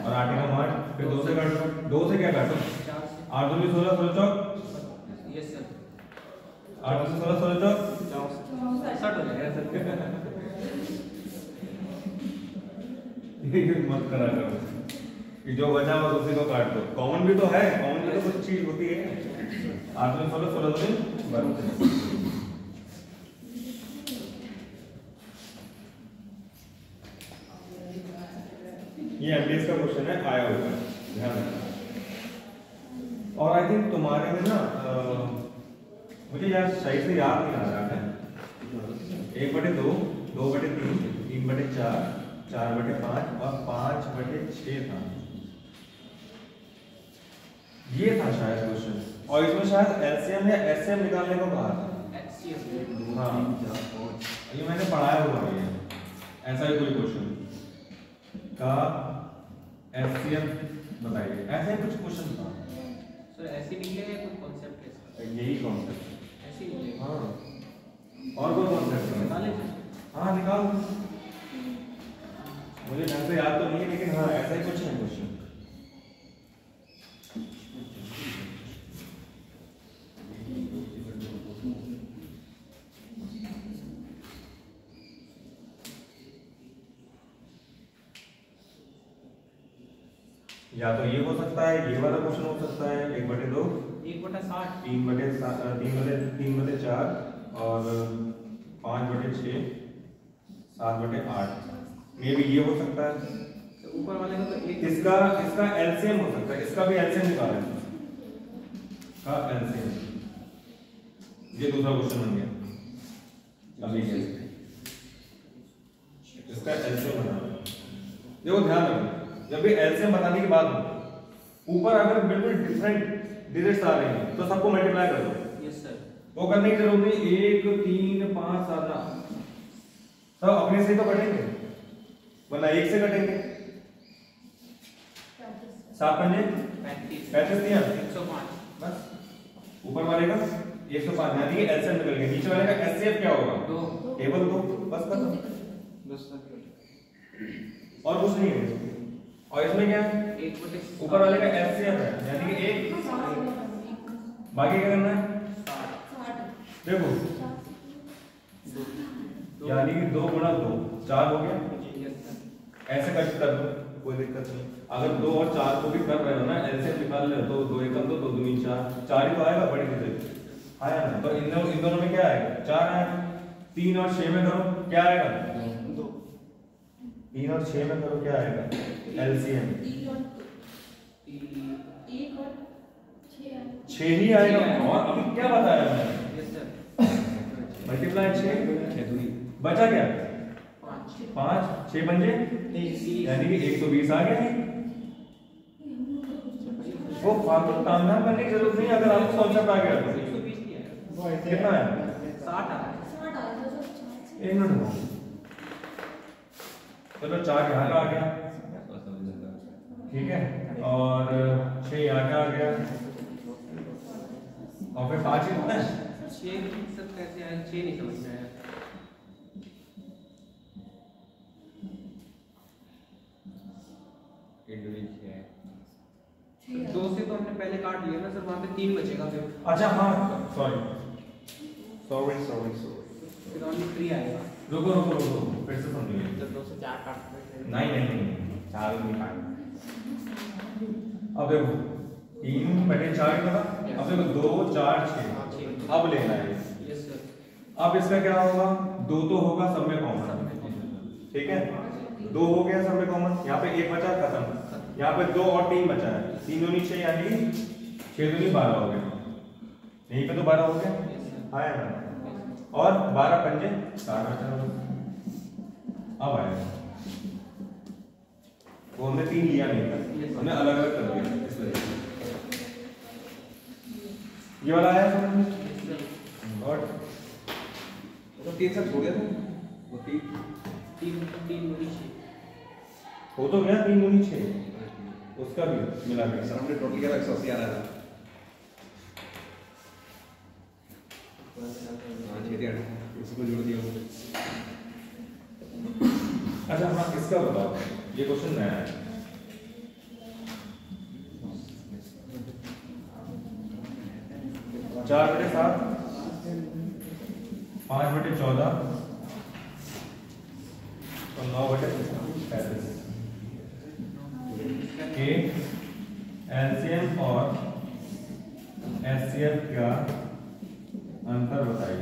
और 8 का 8। फिर 2 से काट दो। 2 से क्या काटो? 4 से 8 दूनी 16, 16 चौक। Yes sir. 8 से 16, 16 चौक। 60 हो जाएगा सर। ये मत करा करो कि जो बचा वो उसी को काट दो। कॉमन भी तो है, कॉमन भी तो कुछ चीज होती है। 8 में 16, 16 से 32। ये एमडीएस का क्वेश्चन है, आया होगा, ध्यान रखना। और आई थिंक तुम्हारे में ना मुझे यार सही से याद नहीं आ रहा है। 1/2, 2/3, 3/4, 4/5 और 5/6 था। ये था शायद क्वेश्चन, और इसमें शायद एलसीएम या एचसीएम निकालने को कहा था। हाँ, ये मैंने पढ़ाया हुआ है। ऐसा ही कोई क्वेश्चन का एचसीएम बताइए, ऐसा ही कुछ क्वेश्चन था सर। ऐसे निकलेगा कोई कॉन्सेप्ट है सर? यही कॉन्सेप्ट। ऐसे ही निकलेगा। हाँ, और कोई कॉन्सेप्ट है? निकाले हाँ निकाल, मुझे ढंग से याद तो नहीं है, लेकिन हाँ ऐसा ही कुछ है क्वेश्चन। या तो ये हो सकता है, ये वाला क्वेश्चन हो सकता है 1/2, 1/60, 3/4 और 5/6, 7/8। मे भी ये हो सकता है। तो ऊपर वाले का तो एक इसका एलसीएम हो सकता है, इसका भी एलसीएम निकालें का एलसीएम। ये दूसरा क्वेश्चन बन गया। अभी इसका एलसीएम बनाना। देखो ध्यान रखो, जब भी एलसीएम बताने की बात हो, ऊपर अगर बिल्कुल डिफरेंट डिजिट्स आ रहे हैं तो सबको मल्टीप्लाई कर दो। Yes sir. वो करने की जरूरत नहीं, 1 3 5 7 सब अपने से तो कटेंगे, वरना 1 से कटेंगे। 7 पंजे 35 दिया 105, बस। ऊपर वाले का 105 यानी कि एलसीएम निकल गया। नीचे वाले का एचसीएफ क्या होगा? 2, टेबल 2 बस खत्म। बस सर। और कुछ नहीं है। और इसमें क्या है? 1/60, ऊपर वाले का एचसीएफ है यानी कि 1, बाकी क्या करना है? देखो यानी कि 2 × 2 4 हो गया। Yes sir. ऐसे कर दो, कोई दिक्कत नहीं। अगर 2 और 4 को भी कर रहे हो ना, एलसीएम निकाल रहे हो तो 2 एकम 2 2 दूनी 4 4 ही तो आएगा बड़ी डिजिट आया ना। तो इन दोनों में क्या आएगा? 4 आएगा। 3 और 6 में करो क्या आएगा? 2, 3 और 6 में करो क्या आएगा? एलसीएम 6 ही आएगा। और अभी क्या बताया मैंने? Yes sir. मल्टीप्लाई 6 बचा क्या? 5 6 पंजे 30, यानी कि 120 आ गया। वो फालतू तामझाम करने की जरूरत नहीं, अगर आपको कॉन्सेप्ट आ गया तो। 120 नहीं है, कितना है? 60 आ रहा है। 1 मिनट रुको। चलो 4 यहाँ का आ गया, ठीक है, और 6 यहाँ का आ गया, और फिर 5 ही कितना है? 6 सब कैसे आया? 6 नहीं समझ में आया। दो से तो हमने पहले काट लिया ना सर, वहाँ पे 3 बचेगा फिर। अच्छा हाँ, सॉरी फिर only 3 आएगा। रुको फिर से समझिए। जब 2 से 4 काटते हैं। नहीं 4 नहीं काट। अब देखो 3/4 होगा। अब देखो 2 4 6 अब लेना है। Yes sir. अब इसका क्या होगा? 2 तो होगा सब में कॉमन, ठीक है, 2 हो गया सब में कॉमन। यहाँ पे 1 बचा, खत्म। यहाँ पे 2 और 3 बचा है, 3 दूनी 6 यानी 6 दूनी 12 हो गया। यहीं पे तो 12 हो गया आया ना। और 12 पंजे 4 बचा होगा। अब आएगा वो हमने 3 लिया नहीं था, हमने अलग अलग कर दिया इस वजह से। ये वाला आया समझ में? और तो 3 से छोड़ दिया था वो 3 दूनी 6। हो तो गया 3 दूनी 6, उसका भी मिला के सर हमने टोटल किया 180 आ रहा था। हाँ 6 इसको जोड़ दिया। अच्छा हाँ, इसका बताओ, ये क्वेश्चन नया है। चार बटे 7, 5/14 और 9/35 के एलसीएम और एचसीएफ का अंतर बताइए।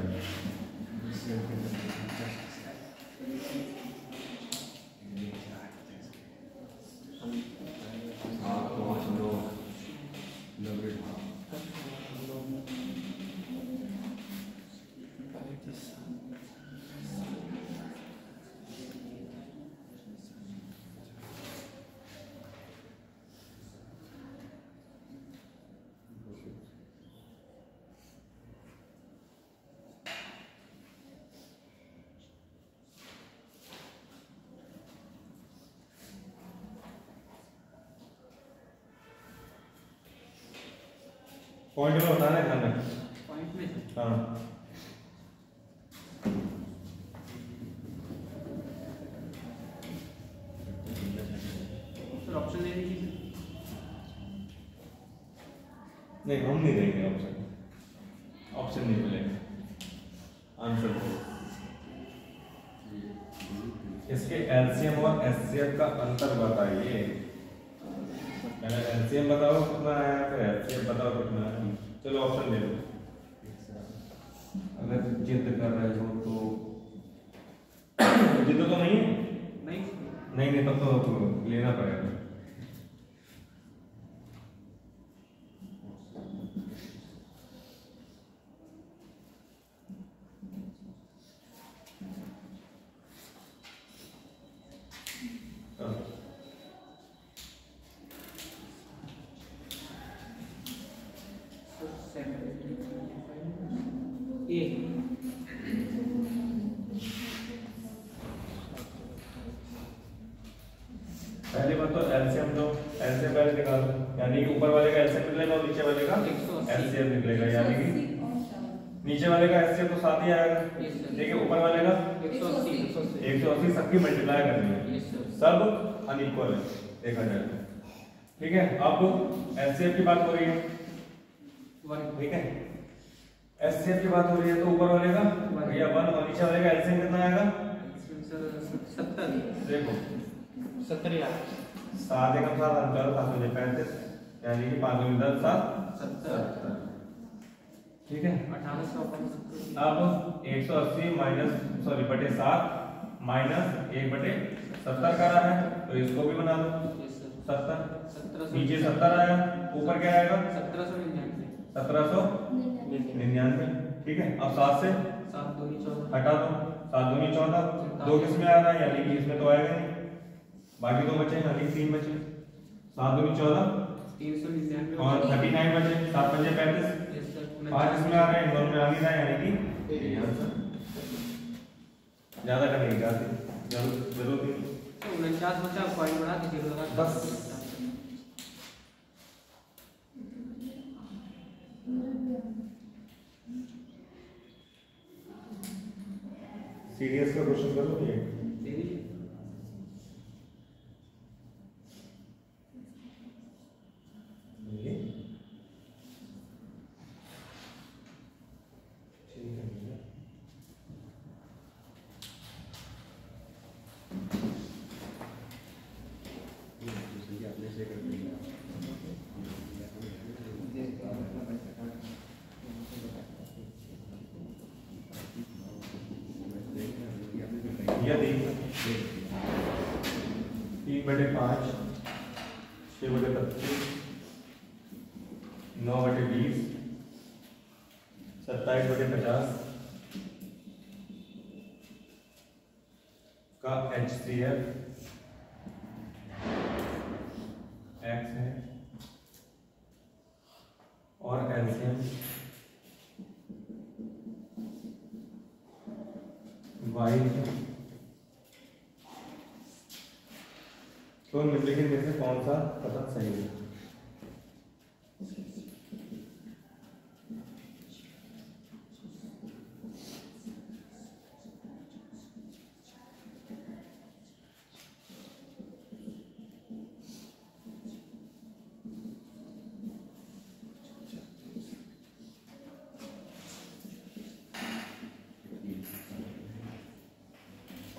पॉइंट में बताना है खाना। पॉइंट में हाँ सर ऑप्शन दे दीजिए। नहीं, हम नहीं देंगे ऑप्शन, ऑप्शन नहीं मिलेगा आंसर। इसके एलसीएम और एचसीएफ का अंतर बताइए। एलसीएम बताओ कितना आया, फिर एलसीएम बताओ कितना आया। चलो ऑप्शन दे दो। अगर जिद कर रहे हो तो जिद तो नहीं है, नहीं नहीं तब तो लेना पड़ेगा। पहली बात तो एलसीएम दो, एलसीएम पहले निकालो, यानी कि ऊपर वाले का एलसीएम निकलेगा और नीचे वाले का एलसीएम निकलेगा, यानी कि नीचे वाले का एलसीएम तो 7 ही आएगा, ठीक है, ऊपर वाले का 180 सबकी मल्टीप्लाई करनी है, सब अनइक्वल है देखा जाए तो, ठीक है। अब एलसीएम की बात हो रही है, ठीक है, एलसीएम की बात हो रही है तो ऊपर वाले का भैया 1 और नीचे वाले का एलसीएम कितना आएगा 70। देखो 70 यार 7 एकम 7 अंतर 7 35, यानी कि 5 में 10 7 70, ठीक है। 1800 अब 180 माइनस सॉरी बटे 7 माइनस 1 बटे 70 का रहा है तो इसको भी बना दो 70, नीचे 70 आया, ऊपर क्या आएगा 1799, ठीक है। अब 7 से 7 दूनी 14 हटा दो, 7 दूनी 14, 2 किसमें आ रहा है यानी कि इसमें तो आएगा नहीं, बाकी 2 बचे यानी 3 बचे, 7 दूनी 14 399 और 39 बचे, 7 बचे 35, 5 इसमें आ रहे हैं, दोनों में आ नहीं रहा है यानी कि यही आंसर। ज्यादा करने की जरूरत नहीं, 49 बचा, पॉइंट बढ़ा दीजिए बस। सीडीएस का क्वेश्चन करो ये, यदि 3/5 6/25 9/20 27/50 का HCF x है और LCM y है, तो निम्नलिखित में से कौन सा कथन सही है?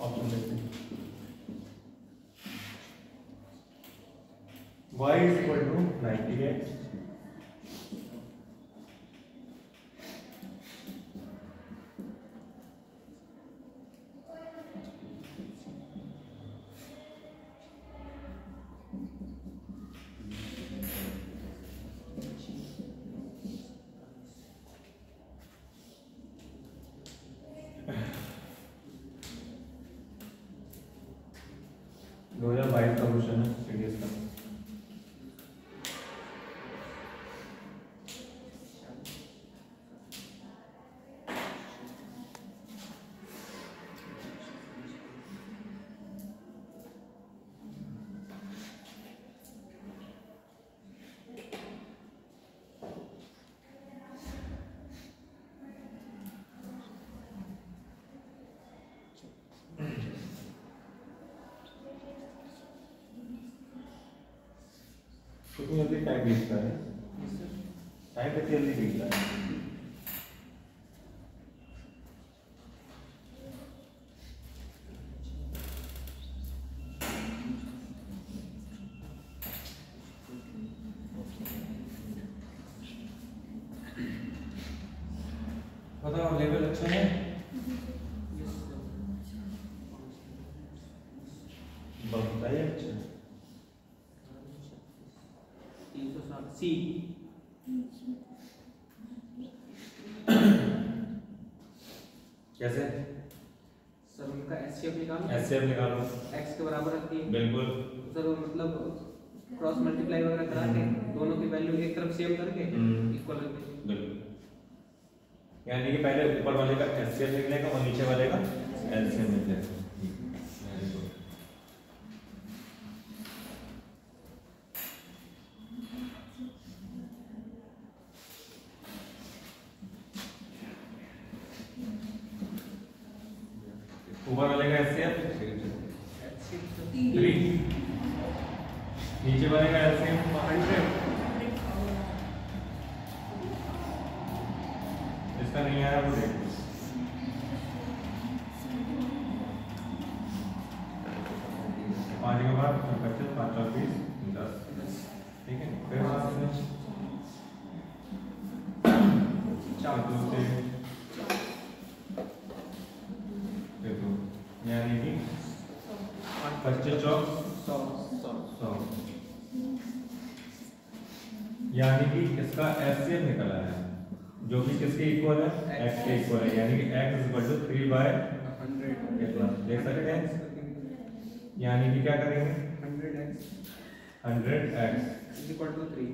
ऑप्शन देखते हैं। y is equal to 98, दो 2022 का क्वेश्चन है सीडीएस का। कितनी जल्दी टाइम बीतता है, टाइम कितनी जल्दी बीतता है। लेवल अच्छा है? बताइए अच्छा। 360 सी। कैसे? सर उनका एचसीएफ निकालो। एचसीएफ निकालो। एक्स के बराबर रखती है। बिल्कुल। सर वो मतलब क्रॉस मल्टीप्लाई वगैरह करा के दोनों की वैल्यू एक तरफ सेम करके इक्वल रख देंगे। बिल्कुल। यानी कि पहले ऊपर वाले का एचसीएफ निकलेगा और नीचे वाले का एलसीएम निकलेगा। ऊपर वाले का एचसीएफ 3, नीचे वाले का एलसीएम 100। इसका नहीं आया वो देखो। 5 के बाद 25, 5 और 20, 10। ठीक है, फिर वहां से 4 2 से देखो, यानी कि 25 चौक 100। यानी कि इसका एचसीएफ निकला है जो कि किसके इक्वल है? x के इक्वल है। यानी कि x = 3/100 कितना देख सकते हैं? यानी कि क्या करेंगे? 100x = 3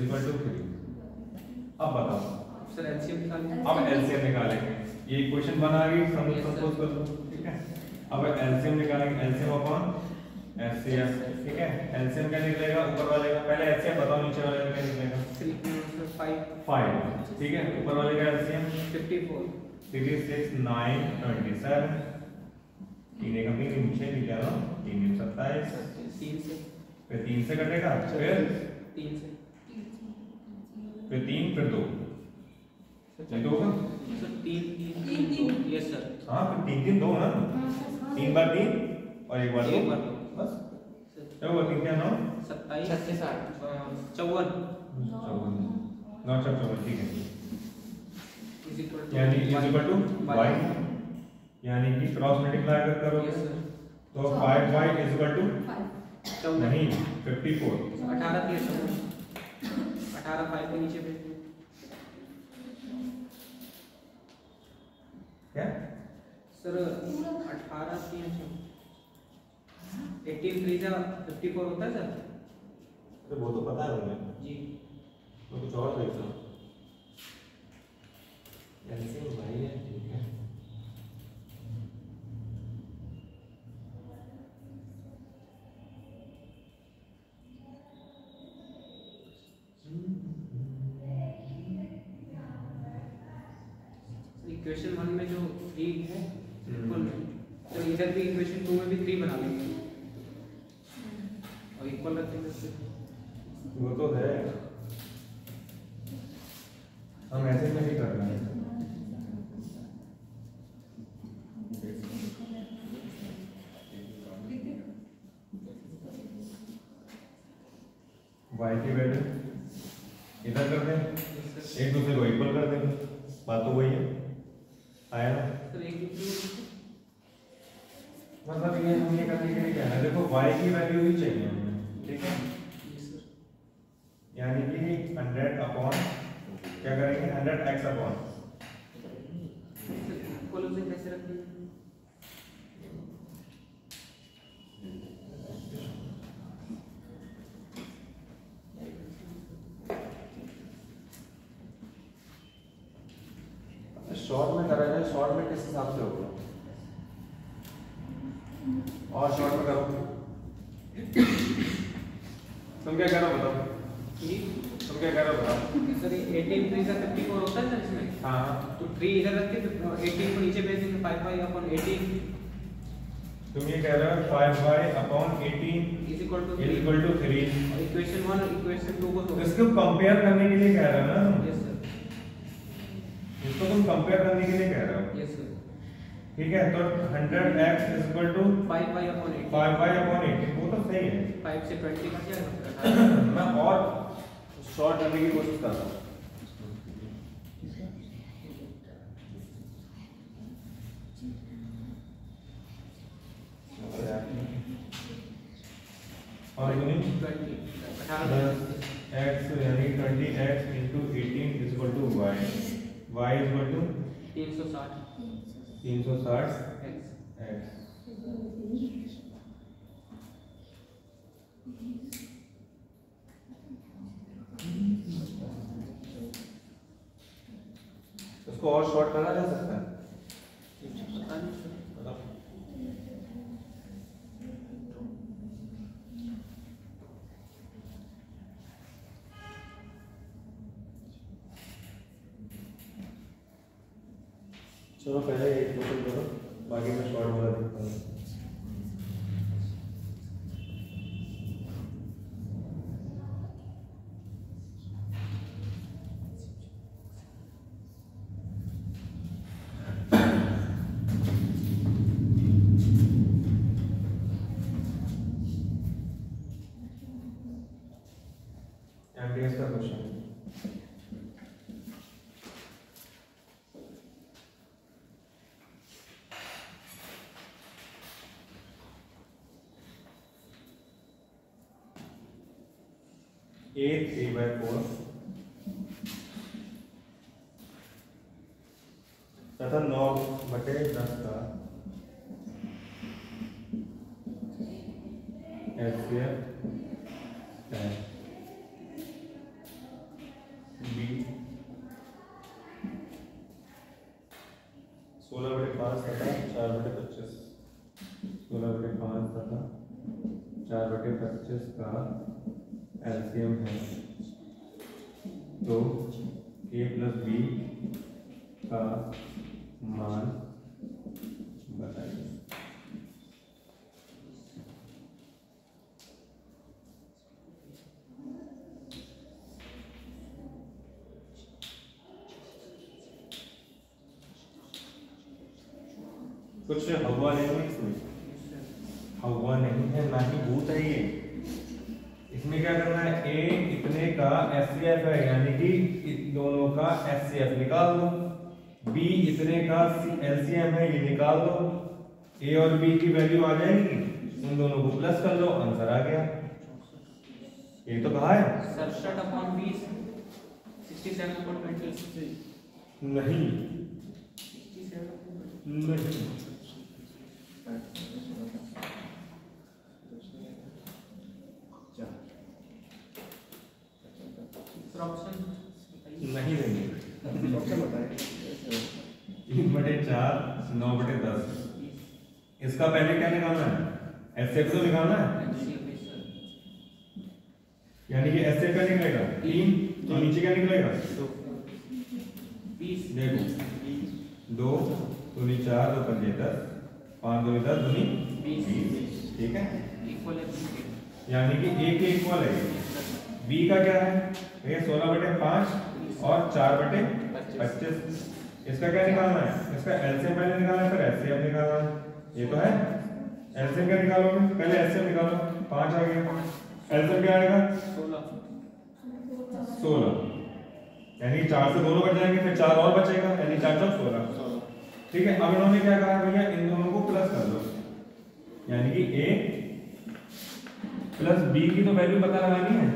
= 3। अब बताओ सर एलसीएम निकालेंगे। अब एलसीएम निकालेंगे। ये इक्वेशन बना गई, सपोज कर लो। ठीक है, अब एलसीएम निकालेंगे। LCM upon HCF. ठीक है, एलसीएम क्या निकलेगा ऊपर वाले का? पहले एचसीएफ बताओ, नीचे वाले का क्या निकलेगा? 5। ठीक है, ऊपर वाले का एलसीएम 54 36 9 27। 3 का 3 नीचे लिखा ना, 3 27। 3 से फिर 3 से कटेगा, फिर 3 से 3 फिर 2 2 का सर 3 यस सर। हाँ, फिर 3 3 2 ना, 3 बार 3 और 1 बार 2 एक बार दो। बस। क्या हुआ? 3 क्या 9 27 36 54 9 54। ठीक है, = यानी y, यानी कि क्रॉस मल्टीप्लाई अगर करोगे यस सर। तो 5y = नहीं 54। 18 3 18 5 के नीचे भेज दो। क्या सर 18 3 18 3 जा 54 होता है सर? तो वो तो पता है हमें जी। तो कुछ और देखो। एलसीएम भाई है। ठीक है, इक्वेशन 1 में जो 3 है बिल्कुल, तो इधर भी इक्वेशन 2 में भी 3 बना लेंगे और इक्वल रख देंगे। वो तो है, हम ऐसे में नहीं कर रहे हैं। y की वैल्यू इधर कर दें, एक दूसरे को इक्वल कर देंगे। बात तो वही है, आया ना? सर एक मतलब ये हम ये करने के लिए क्या है, देखो y की वैल्यू ही चाहिए हमें। ठीक है, यानी कि 100 अपॉन क्या करेंगे? 100x अपॉन इक्वल से कैसे रख देंगे? शॉर्ट में करा जाए, शॉर्ट में किस हिसाब से होगा? और शॉर्ट में करो। तुम क्या करो बताओ? तुम क्या करो बताओ? सर 18 3 जा 54 होता है सर इसमें। हाँ, तो 3 इधर रख के 18 को नीचे भेज देंगे 5y अपॉन 18 तुम ये कह रहे हो 5y अपॉन 18 = 3। इक्वेशन 1 और इक्वेशन 2 को इसको कंपेयर करने के लिए कह रहे हो ना? Yes sir. इसको तुम कंपेयर करने के लिए कह रहे हो। Yes sir. ठीक है, तो 100x = 5y upon 18 5y upon 18। वो तो सही है। 5 से 20 का क्या मैं और शॉर्ट करने की कोशिश कर रहा हूँ। और दूनी 20 x यानी 20x into 18 is equal to y is equal to 360 x। उसको और शॉर्ट करा जा सकता है। चलो पहले एक टोटल करो, बाकी मैं शॉर्ट वाला देखता हूँ। एमडीएस का क्वेश्चन 3/4 तथा 9/10 का एचसीएफ है। बी 16/5 तथा 4/25 16/5 तथा 4/25 का एलसीएम है, तो a प्लस बी का मान बताइए। कुछ हवा नहीं है इसमें, हवा नहीं है, ना ही भूत है ये। इसमें क्या करना है, a इतने का एचसीएफ है यानी कि दोनों का एचसीएफ निकाल दो, b इतने का एलसीएम है ये निकाल दो, a और b की वैल्यू आ जाएगी, उन दोनों को प्लस कर लो, आंसर आ गया। ये तो कहा है 67/20 67/20 नहीं नहीं नहीं देंगे। 3/4 9/10 इसका पहले क्या निकालना है, एचसीएफ तो निकालना है, यानी कि एचसीएफ क्या निकलेगा 3, तो नीचे क्या निकलेगा 20 देखो 2 दूनी 4 2 5 10 5 2 10 दूनी 20, ठीक है, इक्वल है, यानी कि a के इक्वल है। b का क्या है भैया 16/5 और 4/25, इसका क्या निकालना है, इसका एलसीएम पहले निकालना है फिर एचसीएफ निकालना है, ये तो है। एलसीएम क्या निकालोगे, पहले एचसीएफ निकालो, 5 आ गया, एलसीएम क्या आएगा 16, यानी 4 से दोनों बच जाएंगे, फिर 4 और बचेगा, यानी 4 4 16, ठीक है। अब इन्होंने क्या कहा भैया, इन दोनों को प्लस कर दो, यानी कि a प्लस b की तो वैल्यू पता लगानी है,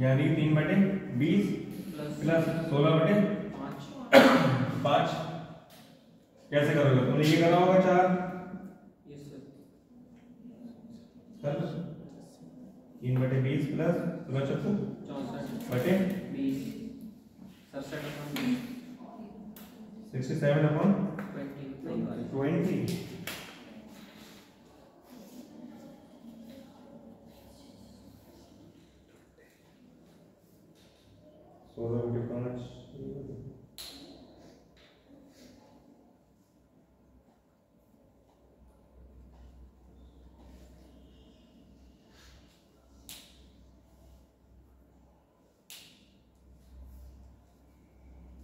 यानी 3/20 प्लस 16/5 कैसे करोगे, तुमने ये करा होगा 4 3/20 प्लस 67/20 16/5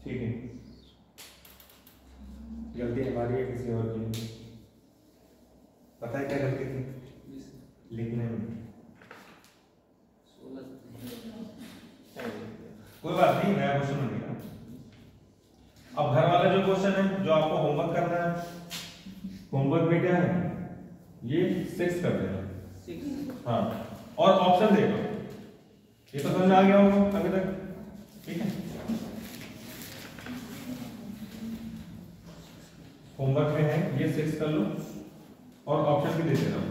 ठीक है। गलती हमारी है किसी और की नहीं, पता है क्या गलती थी, लिखने में। कोई बात नहीं, नया क्वेश्चन बनेगा। अब घर वाला जो क्वेश्चन है जो आपको होमवर्क करना है, होमवर्क में क्या है, ये 6 कर देना, हाँ, और ऑप्शन देखो, ये तो समझ में आ गया होगा अभी तक, ठीक है। होमवर्क में है ये 6 कर लो और ऑप्शन भी दे दे रहा हूं।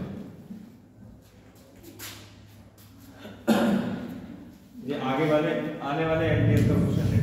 ये आगे वाले आने वाले एमटीएस का क्वेश्चन है।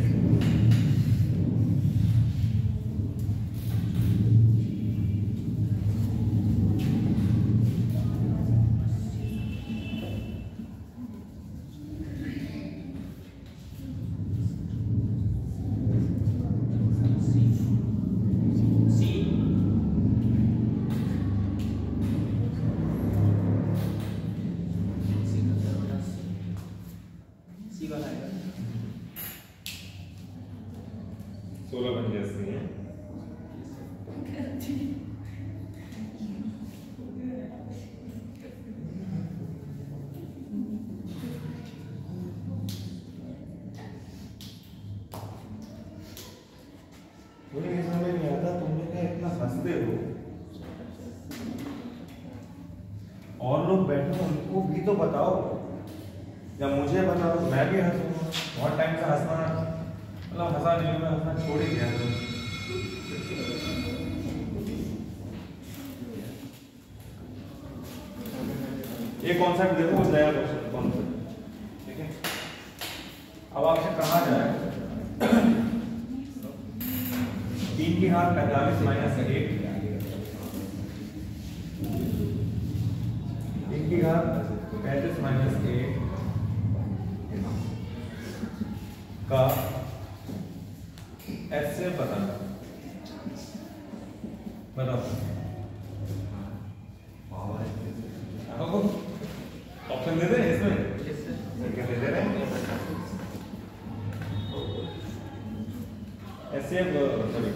सी वाला आएगा 16 बन जैसे हैं। मुझे ये समझ नहीं आता तुम लोग क्या इतना हंसते हो, और लोग बैठे हो उनको भी तो बताओ, या मुझे बताओ मैं भी हंसूंगा। बहुत टाइम से हंसना मतलब हंसा नहीं, मैं हंसना छोड़ ही दिया। ये कॉन्सेप्ट देखो, उस नया कॉन्सेप्ट, ठीक है। अब आपसे कहा जाए 3 की घात 45 माइनस 1, 3 की घात 35 माइनस 1 का ऐसे बताना, बताओ। ऑप्शन दे दे इसमें, क्या दे रहे हैं? ऐसे सॉरी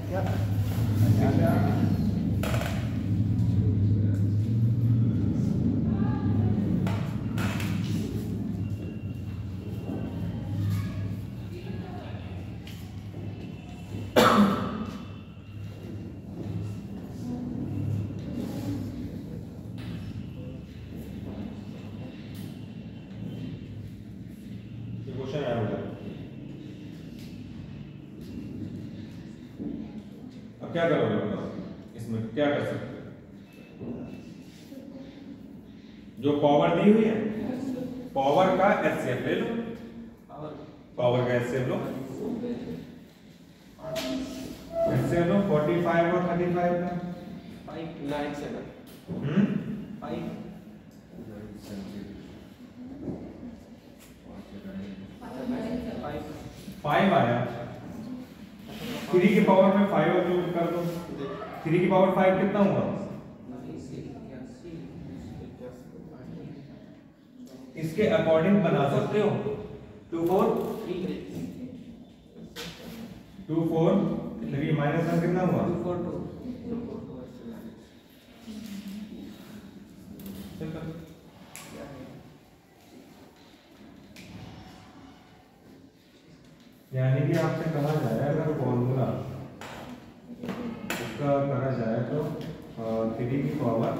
क्या क्वेश्चन आया होगा। अब क्या करोगे बताओ, इसमें क्या कर सकते हो? जो पावर दी हुई है, पावर का एचसीएफ ले लो, पावर का एचसीएफ लो, एचसीएफ लो 45 और 35 का 597 5 आया। 3 की पावर में 5 और जोड़ कर दो, 3 की पावर 5 कितना हुआ? इसके अकॉर्डिंग बना सकते हो 2 4 3 माइनस का कितना हुआ? 242। यानी कि आपसे कहा जाए अगर फॉर्मूला इसका करा जाए तो 3 की पावर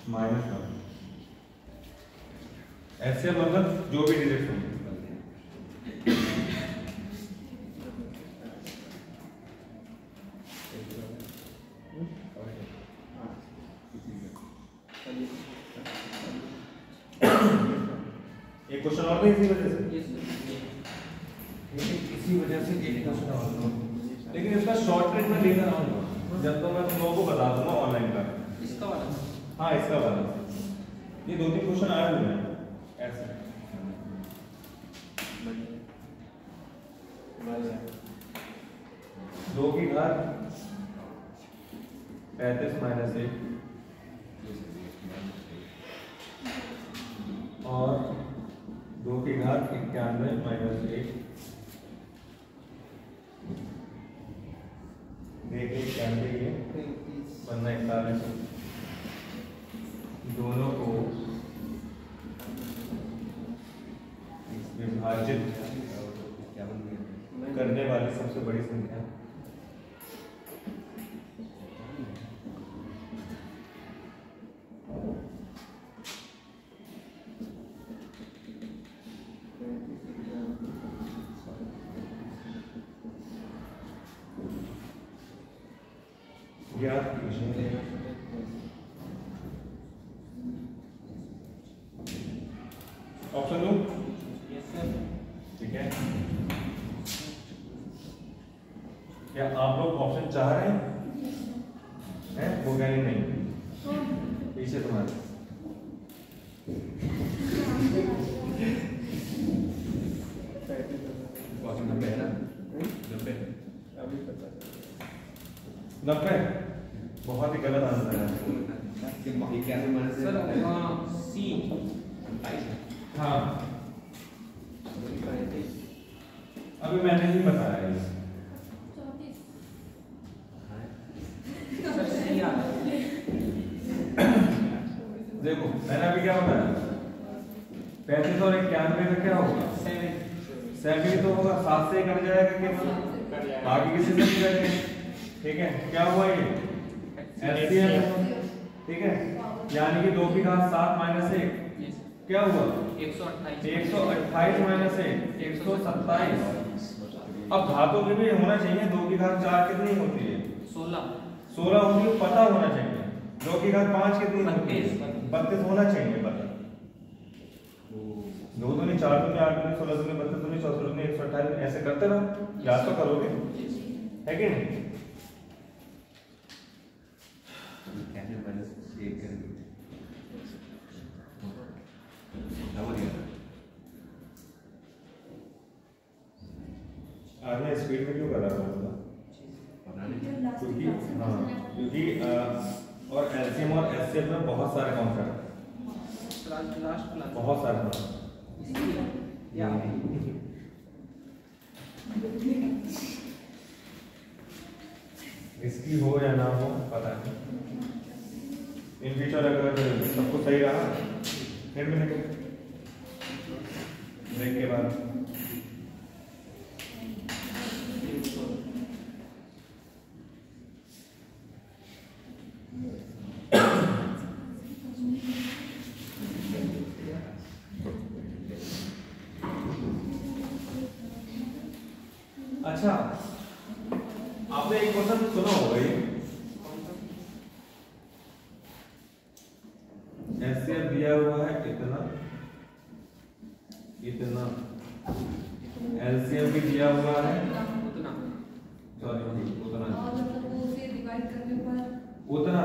माइनस ऐसे मतलब जो भी डिजिट होंगे एक क्वेश्चन और इसी वजह से इसी वजह से एक क्वेश्चन और, लेकिन इसका शॉर्ट ट्रिक में लेकर आऊंगा जब तो मैं तुम लोगों को बता दूंगा ऑनलाइन का। इसका वाला, हाँ इसका वाला, ये 2-3 क्वेश्चन आए हुए हैं ऐसे। 2 की घात 35 माइनस 1 और 2 की घात 91 माइनस 1, देखिए 91 ये बनना 41, दोनों को विभाजित करने वाली सबसे बड़ी संख्या अज्ञात कीजिए। ऑप्शन दो, ठीक है। क्या आप लोग ऑप्शन चाह रहे हैं? वो कह रही नहीं, पीछे तुम्हारे। ऑप्शन 90 है ना? 90 अभी पता चला। 90 बहुत ही गलत आंसर है। ये क्या है माइनस सर सी 28 है। हाँ, अभी मैंने ही बताया ये। 34 सर सी आ रहा है। देखो मैंने अभी क्या बताया, 35 और 91 का क्या होगा? 7 ही तो होगा, 7 से कट जाएगा केवल, बाकी किसी से नहीं कटेंगे। ठीक है, क्या हुआ ये एलसीएम, ठीक है, यानी कि 2 की घात 7 माइनस 1 क्या हुआ? 128 128 माइनस 1 127। अब घातों के भी होना चाहिए, 2 की घात 4 कितनी होती है? 16 होती है, पता होना चाहिए। 2 की घात 5 कितनी होती है? 32 होना चाहिए पता। 2 दूनी 4 दूनी 8 दूनी 16 दूनी 32 दूनी 64 दूनी 128, ऐसे करते रहो, याद तो करोगे, है कि नहीं? कैसे माइनस 1 करेंगे? डबल है। आज मैं स्पीड में क्यों कर रहा हूँ? पता नहीं। क्योंकि और एलसीएम और एचसीएफ में बहुत सारे कॉन्सेप्ट, लास्ट क्लास बहुत सारे कॉन्सेप्ट। या इसकी हो या ना हो पता नहीं। इन फ्यूचर अगर सबको सही रहा फिर मिलेंगे ब्रेक के बाद। अच्छा, आपने एक क्वेश्चन सुना होगा ये, एचसीएफ दिया हुआ है इतना इतना, एलसीएम भी दिया हुआ है उतना सॉरी उतना और मतलब वो उसे डिवाइड करने पर उतना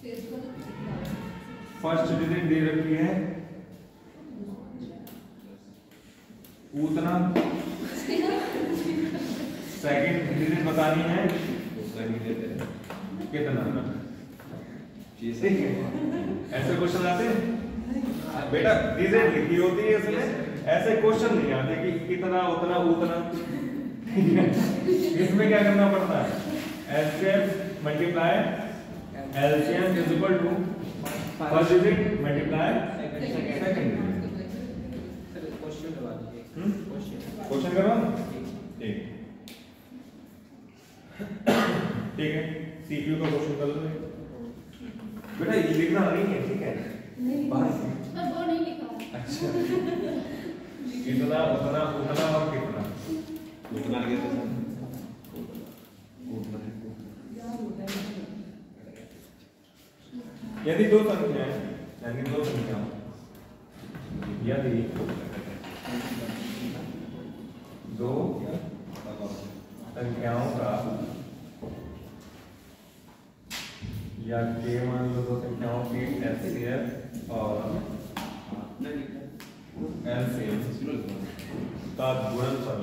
फिर इसको तो कितना फर्स्ट डिजिट दे रखी है उतना, सेकंड डिजिट बतानी है उसका नहीं देते हैं। कितना। ठीक ठीक है, ऐसे क्वेश्चन आते हैं बेटा, डिजिट लिखी होती है इसमें, ऐसे क्वेश्चन नहीं आते कि कितना उतना उतना। इसमें क्या करना पड़ता है? HCF multiply LCM is equal to first digit multiply second digit. Sir question करवा दीजिए। क्वेश्चन करवा ठीक ठीक है, सीपीयू का क्वेश्चन कर लो बेटा, ये लिखना नहीं है, ठीक है नहीं बाहर मैं वो नहीं लिखा हूँ। अच्छा, कितना उतना उतना और कितना, उतना लगे तो उतना याद होता है। यदि दो संख्याएं यानी दो संख्याओं यदि दो संख्याओं का या के मान लो दो संख्याओं की एचसीएफ और एलसीएम का गुणनफल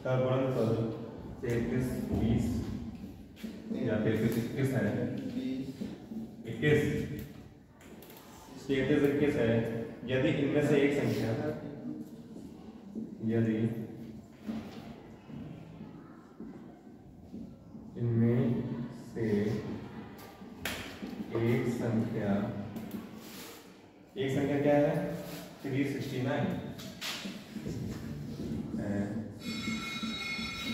का गुणनफल 33 20 या 33 21 है, 21 33 21 है। यदि इनमें से एक संख्या, यदि इनमें से एक संख्या क्या है? 369 है,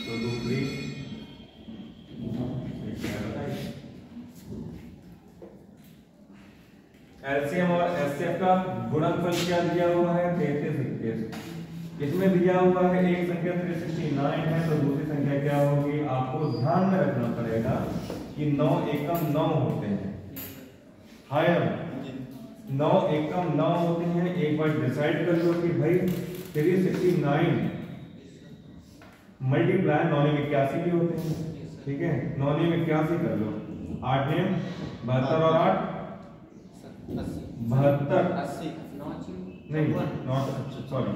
तो दूसरी एलसीएम और एचसीएफ का गुणनफल क्या दिया हुआ है 33 21। इसमें दिया हुआ है एक संख्या 369 है तो दूसरी संख्या क्या होगी, आपको ध्यान में रखना पड़ेगा कि 9 एकम 9 होते हैं। हायर 9 एकम 9 होते हैं। एक बार डिसाइड कर लो कि भाई 369 मल्टीप्लाई 981 भी होते हैं, ठीक है। 981 कर लो, 8 ने 72 और 8 72 80 नहीं नॉट सॉरी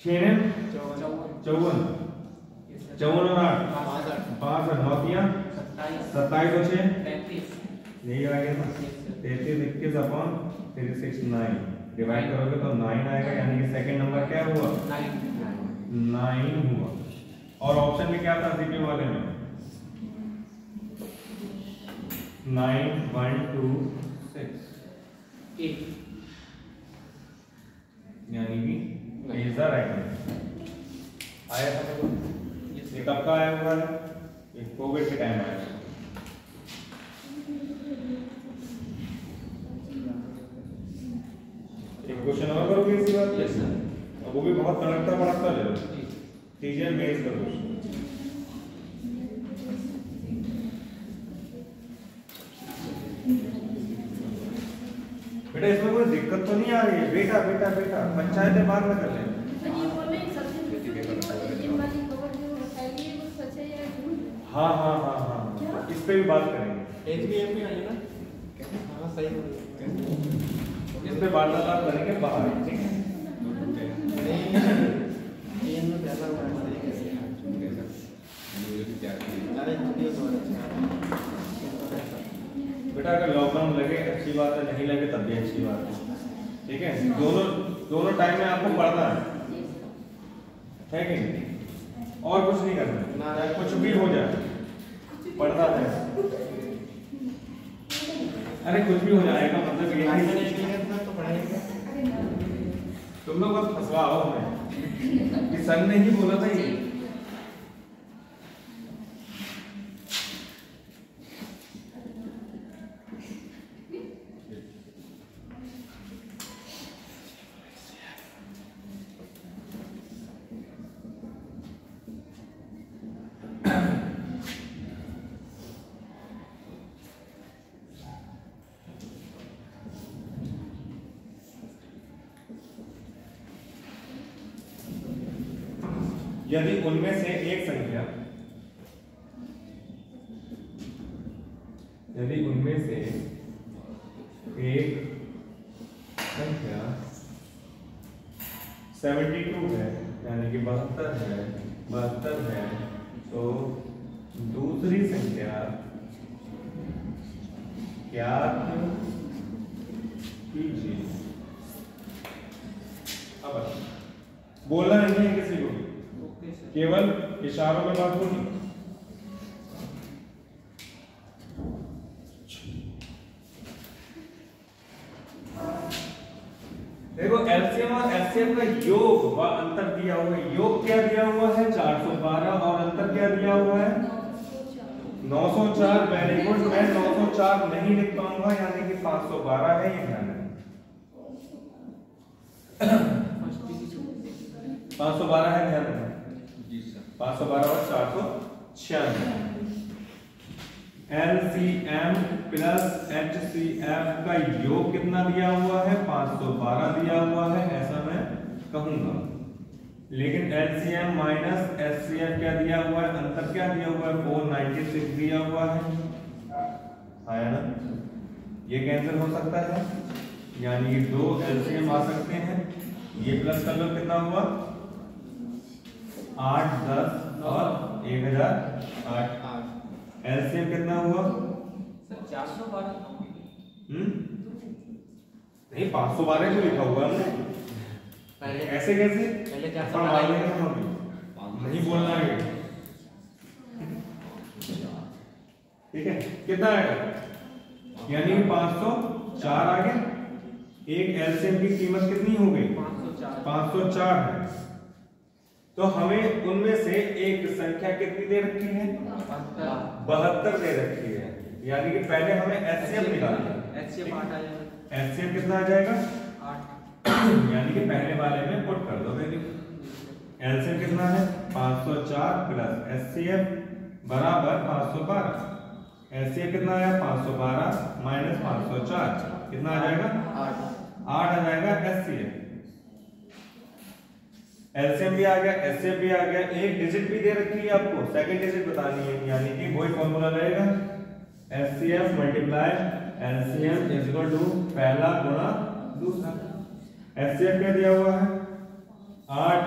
6 ने 54 54 और 8 5 9 दिया 27 और 6 यही आ गया ना 33 21 अपॉन 369 डिवाइड करोगे तो 9 आएगा, यानी कि सेकंड नंबर क्या हुआ 9 हुआ। और ऑप्शन में क्या था सीपीयू वाले में 9 1 2 6 यानी कि इज द राइट आंसर। आया था तो ये कब का आया हुआ है, ये कोविड के टाइम आया। एक क्वेश्चन और करोगे इसी बात पे, और वो भी बहुत तड़कता भड़कता ले लो, टीचर बेस का क्वेश्चन। बेटा इसमें कोई दिक्कत तो नहीं आ रही है, बेटा बेटा बेटा पंचायतें बाद में कर ले। हाँ हाँ हाँ हाँ इस पे भी बात करेंगे, एचबीएम में आइए ना। हाँ सही बोल रहे हैं। इस पे वार्तालाप करेंगे बाहर, ठीक है। ये में ज्यादा हुआ है सही कैसे अरे वीडियो तो अच्छा बेटा अगर लॉकडाउन लगे अच्छी बात है, नहीं लगे तब भी अच्छी बात है, ठीक है। दोनों दोनों टाइम में आपको पढ़ना है कि नहीं, और कुछ नहीं करना है, चाहे कुछ भी हो जाए पढ़ना है। अरे कुछ भी हो जाएगा मतलब ये नहीं तो पढ़ाएंगे। तुम लोग बस फंसवाओ हमें कि सर ने ही बोला था ये। यदि उनमें से एक संख्या संख्या 72 है यानी कि 72 है तो दूसरी संख्या ज्ञात कीजिए। अब बोलना नहीं है किसी को, केवल इशारों में बात होगी। देखो एलसीएम और एचसीएफ का योग व अंतर दिया हुआ है। योग क्या दिया हुआ है 412 और अंतर क्या दिया हुआ है 904। वेरी गुड, मैं 904 नहीं लिख पाऊंगा यानी कि 512 है, ये ध्यान रखना। 512 है, ध्यान रखना। 512 और 496। LCM प्लस HCF का योग कितना दिया हुआ है 512 दिया हुआ है, ऐसा मैं कहूंगा। लेकिन LCM माइनस HCF क्या दिया हुआ है, अंतर क्या दिया हुआ है 496 दिया हुआ है, आया ना। ये कैंसिल हो सकता है यानी 2 LCM आ सकते हैं। ये प्लस कर लो कितना हुआ 8 10 और 1008। एलसीएम कितना हुआ सर 412 नहीं 512 जो लिखा हुआ हमने पहले ऐसे कैसे पहले पढ़वा देंगे हम, नहीं बोलना है। ठीक है कितना आएगा यानी 504 आ गया। एक एलसीएम की कीमत कितनी हो गई 504 है। तो हमें उनमें से एक संख्या कितनी दे रखी है 72 दे रखी है, यानी कि पहले हमें एचसीएफ निकालना है। HCF 8 आ जाएगा। HCF कितना आ जाएगा 8 यानी कि पहले वाले में पुट कर दो वैल्यू। एलसीएम कितना है 504 प्लस HCF बराबर 512। HCF कितना आया 512 माइनस 504 कितना आ जाएगा 8 आ जाएगा HCF। एलसीएम भी आ गया, HCF भी आ गया, एक डिजिट भी दे रखी है आपको, सेकंड डिजिट बतानी है, यानी कि वही फॉर्मूला रहेगा HCF multiply LCM is equal to पहला गुणा दूसरा। HCF क्या दिया हुआ है 8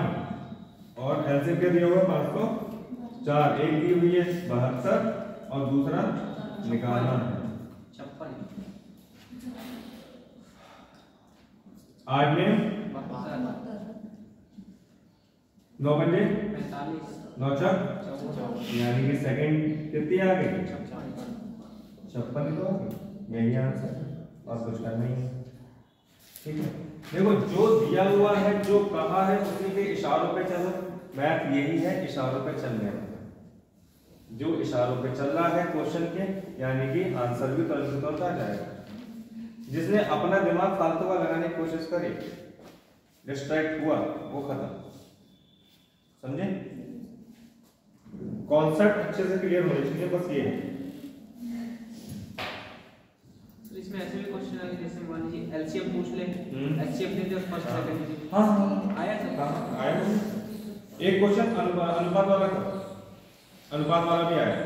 और LCM क्या दिया हुआ है 504, एक दी हुई है 72 और दूसरा निकालना है 56 8 में 9 बजे 45 9 चक यानी कि सेकंड कितनी आ गई 56 तो आ गई। यही आंसर और कुछ करना ही है। ठीक है देखो जो दिया हुआ है जो कहा है उसी के इशारों पे चलो। मैथ यही है इशारों पे चलने वाला, जो इशारों पे चल रहा है क्वेश्चन के यानी कि आंसर भी तुरंत के तुरंत आ जाएगा। जिसने अपना दिमाग फालतू का लगाने की कोशिश करी डिस्ट्रैक्ट हुआ वो खत्म। समझे कॉन्सेप्ट अच्छे से क्लियर होने चाहिए बस ये है। तो इसमें ऐसे भी क्वेश्चन आए जैसे मान लीजिए LCM पूछ ले HCF दे दे फर्स्ट हाँ। सेकंड हाँ आया था आया एक क्वेश्चन अनुपात वाला था, अनुपात वाला भी आया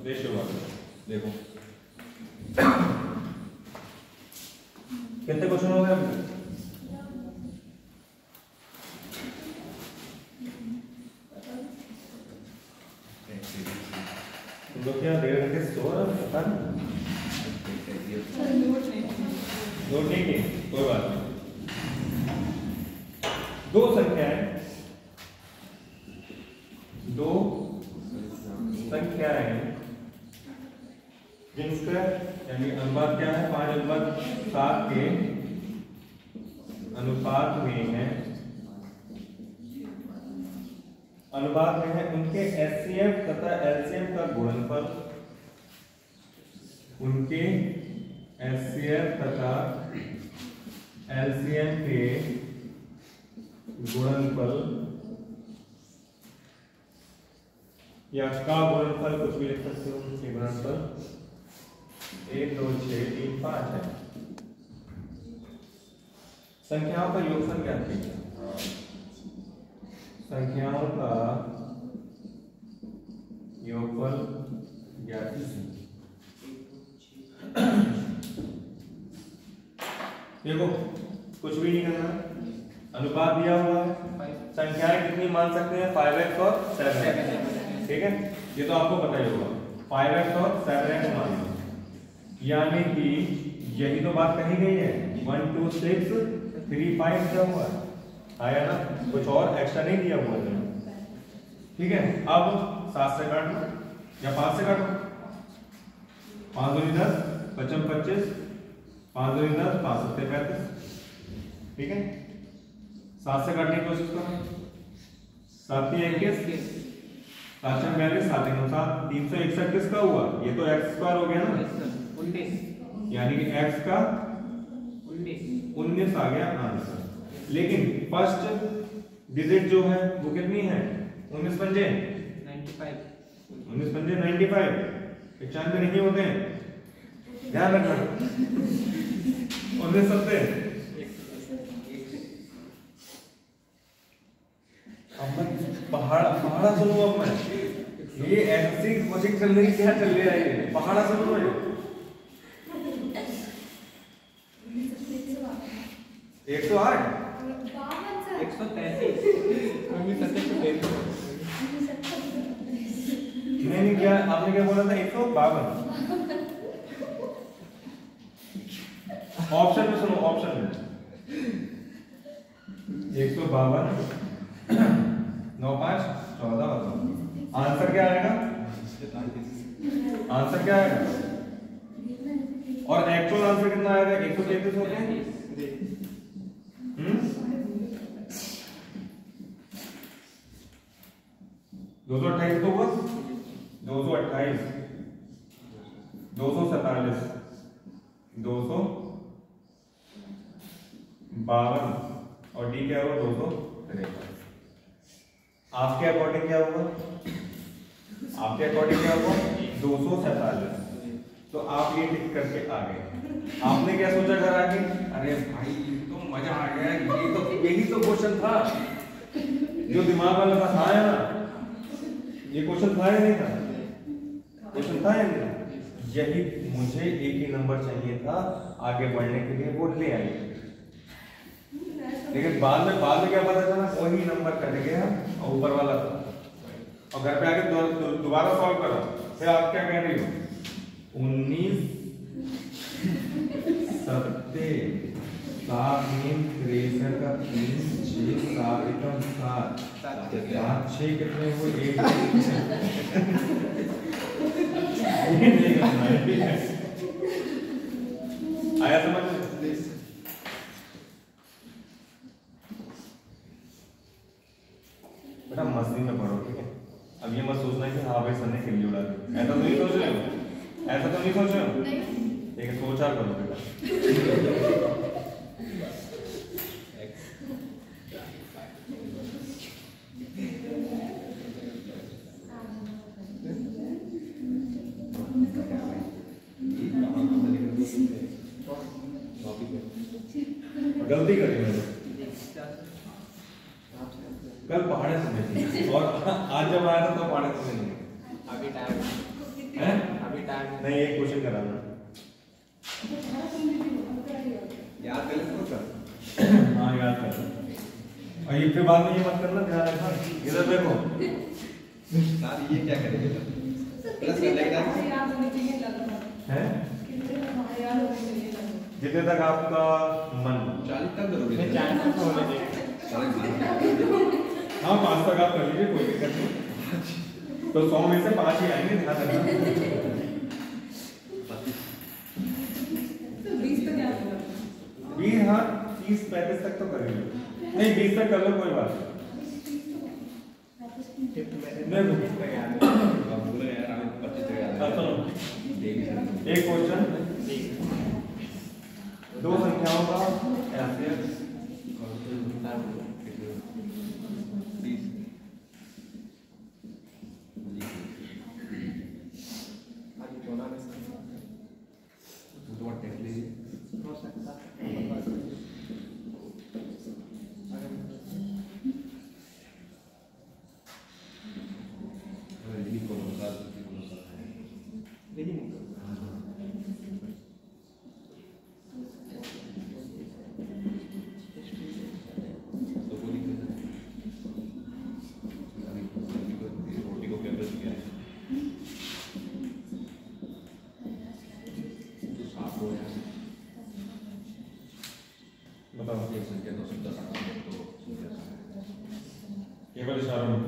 रेशियो वाला। देखो कितने क्वेश्चन हो गए अभी? तुम लोग क्या देर करके सो रहे हो पता नहीं। नोट नहीं की कोई बात नहीं। दो संख्याएं जिनका यानी अनुपात क्या है 5:7 के अनुपात में है उनके HCF तथा LCM का गुणनफल, उनके HCF तथा LCM के गुणनफल या का गुणनफल कुछ भी लिख सकते हो। उनके गुणनफल 1 2 6 3 5 है। संख्याओं का योगफल ज्ञात कीजिए। संख्याओं का योगफल ज्ञात कीजिए। देखो कुछ भी नहीं करना, अनुपात दिया हुआ है, संख्याएं कितनी मान सकते हैं 5x और 7x। ठीक है ये तो आपको पता ही होगा 5x और 7x मान लो, यानी कि यही तो बात कही गई है 1 2 6 3 5 दिया हुआ है आया ना, कुछ और एक्स्ट्रा नहीं दिया हुआ है। ठीक है अब 7 से काट लो या 5 से काटो, 5 दूनी 10 55 25 5 दूनी 10 5 सत्ते 35। ठीक है 7 से काटने की कोशिश करो, 7 21 7 42 7 9 361 किसका हुआ, ये तो x स्क्वायर हो गया ना 19 यानी कि x का 19 आ गया आंसर। लेकिन फर्स्ट डिजिट जो है वो कितनी है 19 पंजे 95 19 पंजे 95, 95 नहीं होते हैं ध्यान रखना 19 सत्ते। अब मैं पहाड़ा सुनूं, अब मैं ये ऐसी कोशिश चल रही क्या चल रही है पहाड़ा सुनूं मैं 108 नहीं क्या आपने क्या बोला था 152। ऑप्शन में सुनो, ऑप्शन में 152 9 5 14 बताओ आंसर क्या आएगा, आंसर क्या आएगा और एक्चुअल आंसर कितना आएगा 133 होते हैं। 228 तो हुआ 228 247 252 और डी क्या हुआ 253। आपके अकॉर्डिंग क्या हुआ? आपके अकॉर्डिंग क्या हुआ? 247। तो आप ये टिक करके आ गए। आपने क्या सोचा घर आके? अरे भाई तो मजा आ गया, ये तो यही तो क्वेश्चन था जो दिमाग वाला था या ना? ये क्वेश्चन था या नहीं था? क्वेश्चन था या नहीं था? यही मुझे एक ही नंबर चाहिए था आगे बढ़ने के लिए, वो ले आए। लेकिन बाद में क्या पता चला? वही नंबर कट गया और ऊपर वाला था। और घर पे आके दोबारा सॉल्व करा, फिर आप क्या कह रही हो? 19 सत्ते 7 मीन 63 का 3 6 7 एकम 7 7 6 कितने हुए? 1 ये नहीं करना है, ठीक है? आया समझ में? बेटा मस्ती में पढ़ो, ठीक है? अब ये मत सोचना कि हाँ भाई सर ने खिल्ली उड़ा दी, ऐसा तो नहीं सोच रहे हो? ऐसा तो नहीं सोच रहे हो? ठीक है, सोचा करो बेटा। गलती करी मैंने, कल पहाड़े समय थी और आज जब आया था तो पहाड़े समय नहीं। अभी टाइम है? अभी टाइम नहीं, एक क्वेश्चन कराना। याद कर ले कर। हाँ याद कर। और ये फिर बाद में ये मत करना, ध्यान रखना। इधर देखो, सर ये क्या करेंगे? प्लस कर लेगा है जितने तक आपका मन। 40 तक करोगे? मैं 40 तक होने दे। हाँ 5 तक आप कर लीजिए, कोई दिक्कत नहीं। तो 100 में से 5 ही आएंगे, ध्यान रखना। 20 हाँ 30-35 तक तो करेंगे। नहीं 20 तक कर लो, कोई बात नहीं। अब बोले यार हमें 25 तक याद है। एक क्वेश्चन, 2 संख्याओं का LCM। केवल इशारों में।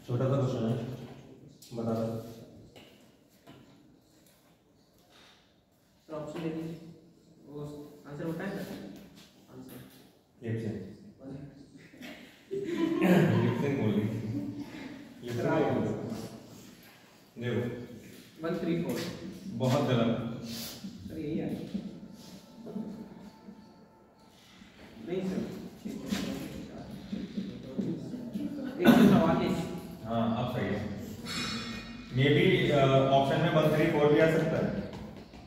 छोटा सा क्वेश्चन है, बता दो। ऑप्शन दे दीजिए, वो आंसर बताएं ना। आंसर लिपसिंग बोल रही, देखो 134 बहुत गलत। सर यही है नहीं सर 144। हाँ अब सही है। मे बी ऑप्शन में 134 भी आ सकता है,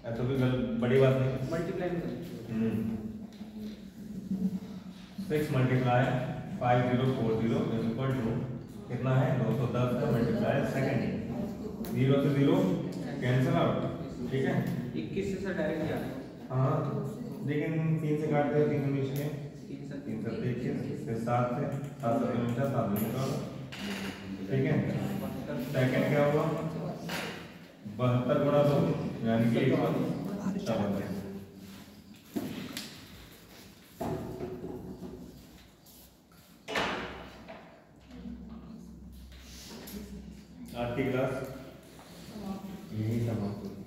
ऐसा कोई बड़ी बात नहीं। मल्टीप्लाई में 6 मल्टीप्लाई 5040 इज इक्वल टू कितना है? 210 का मल्टीप्लाई सेकंड। 0 से 0 कैंसिल आउट, ठीक है? 21 से सर डायरेक्ट जाना। हाँ लेकिन 3 से काट दे, 3 में नीचे 3 से 3 से 21, फिर 7 से 7 से 7 में का, ठीक है? सेकंड क्या हुआ? 72 गुणा 2 यानी कि 174। आज की क्लास यही समाप्त।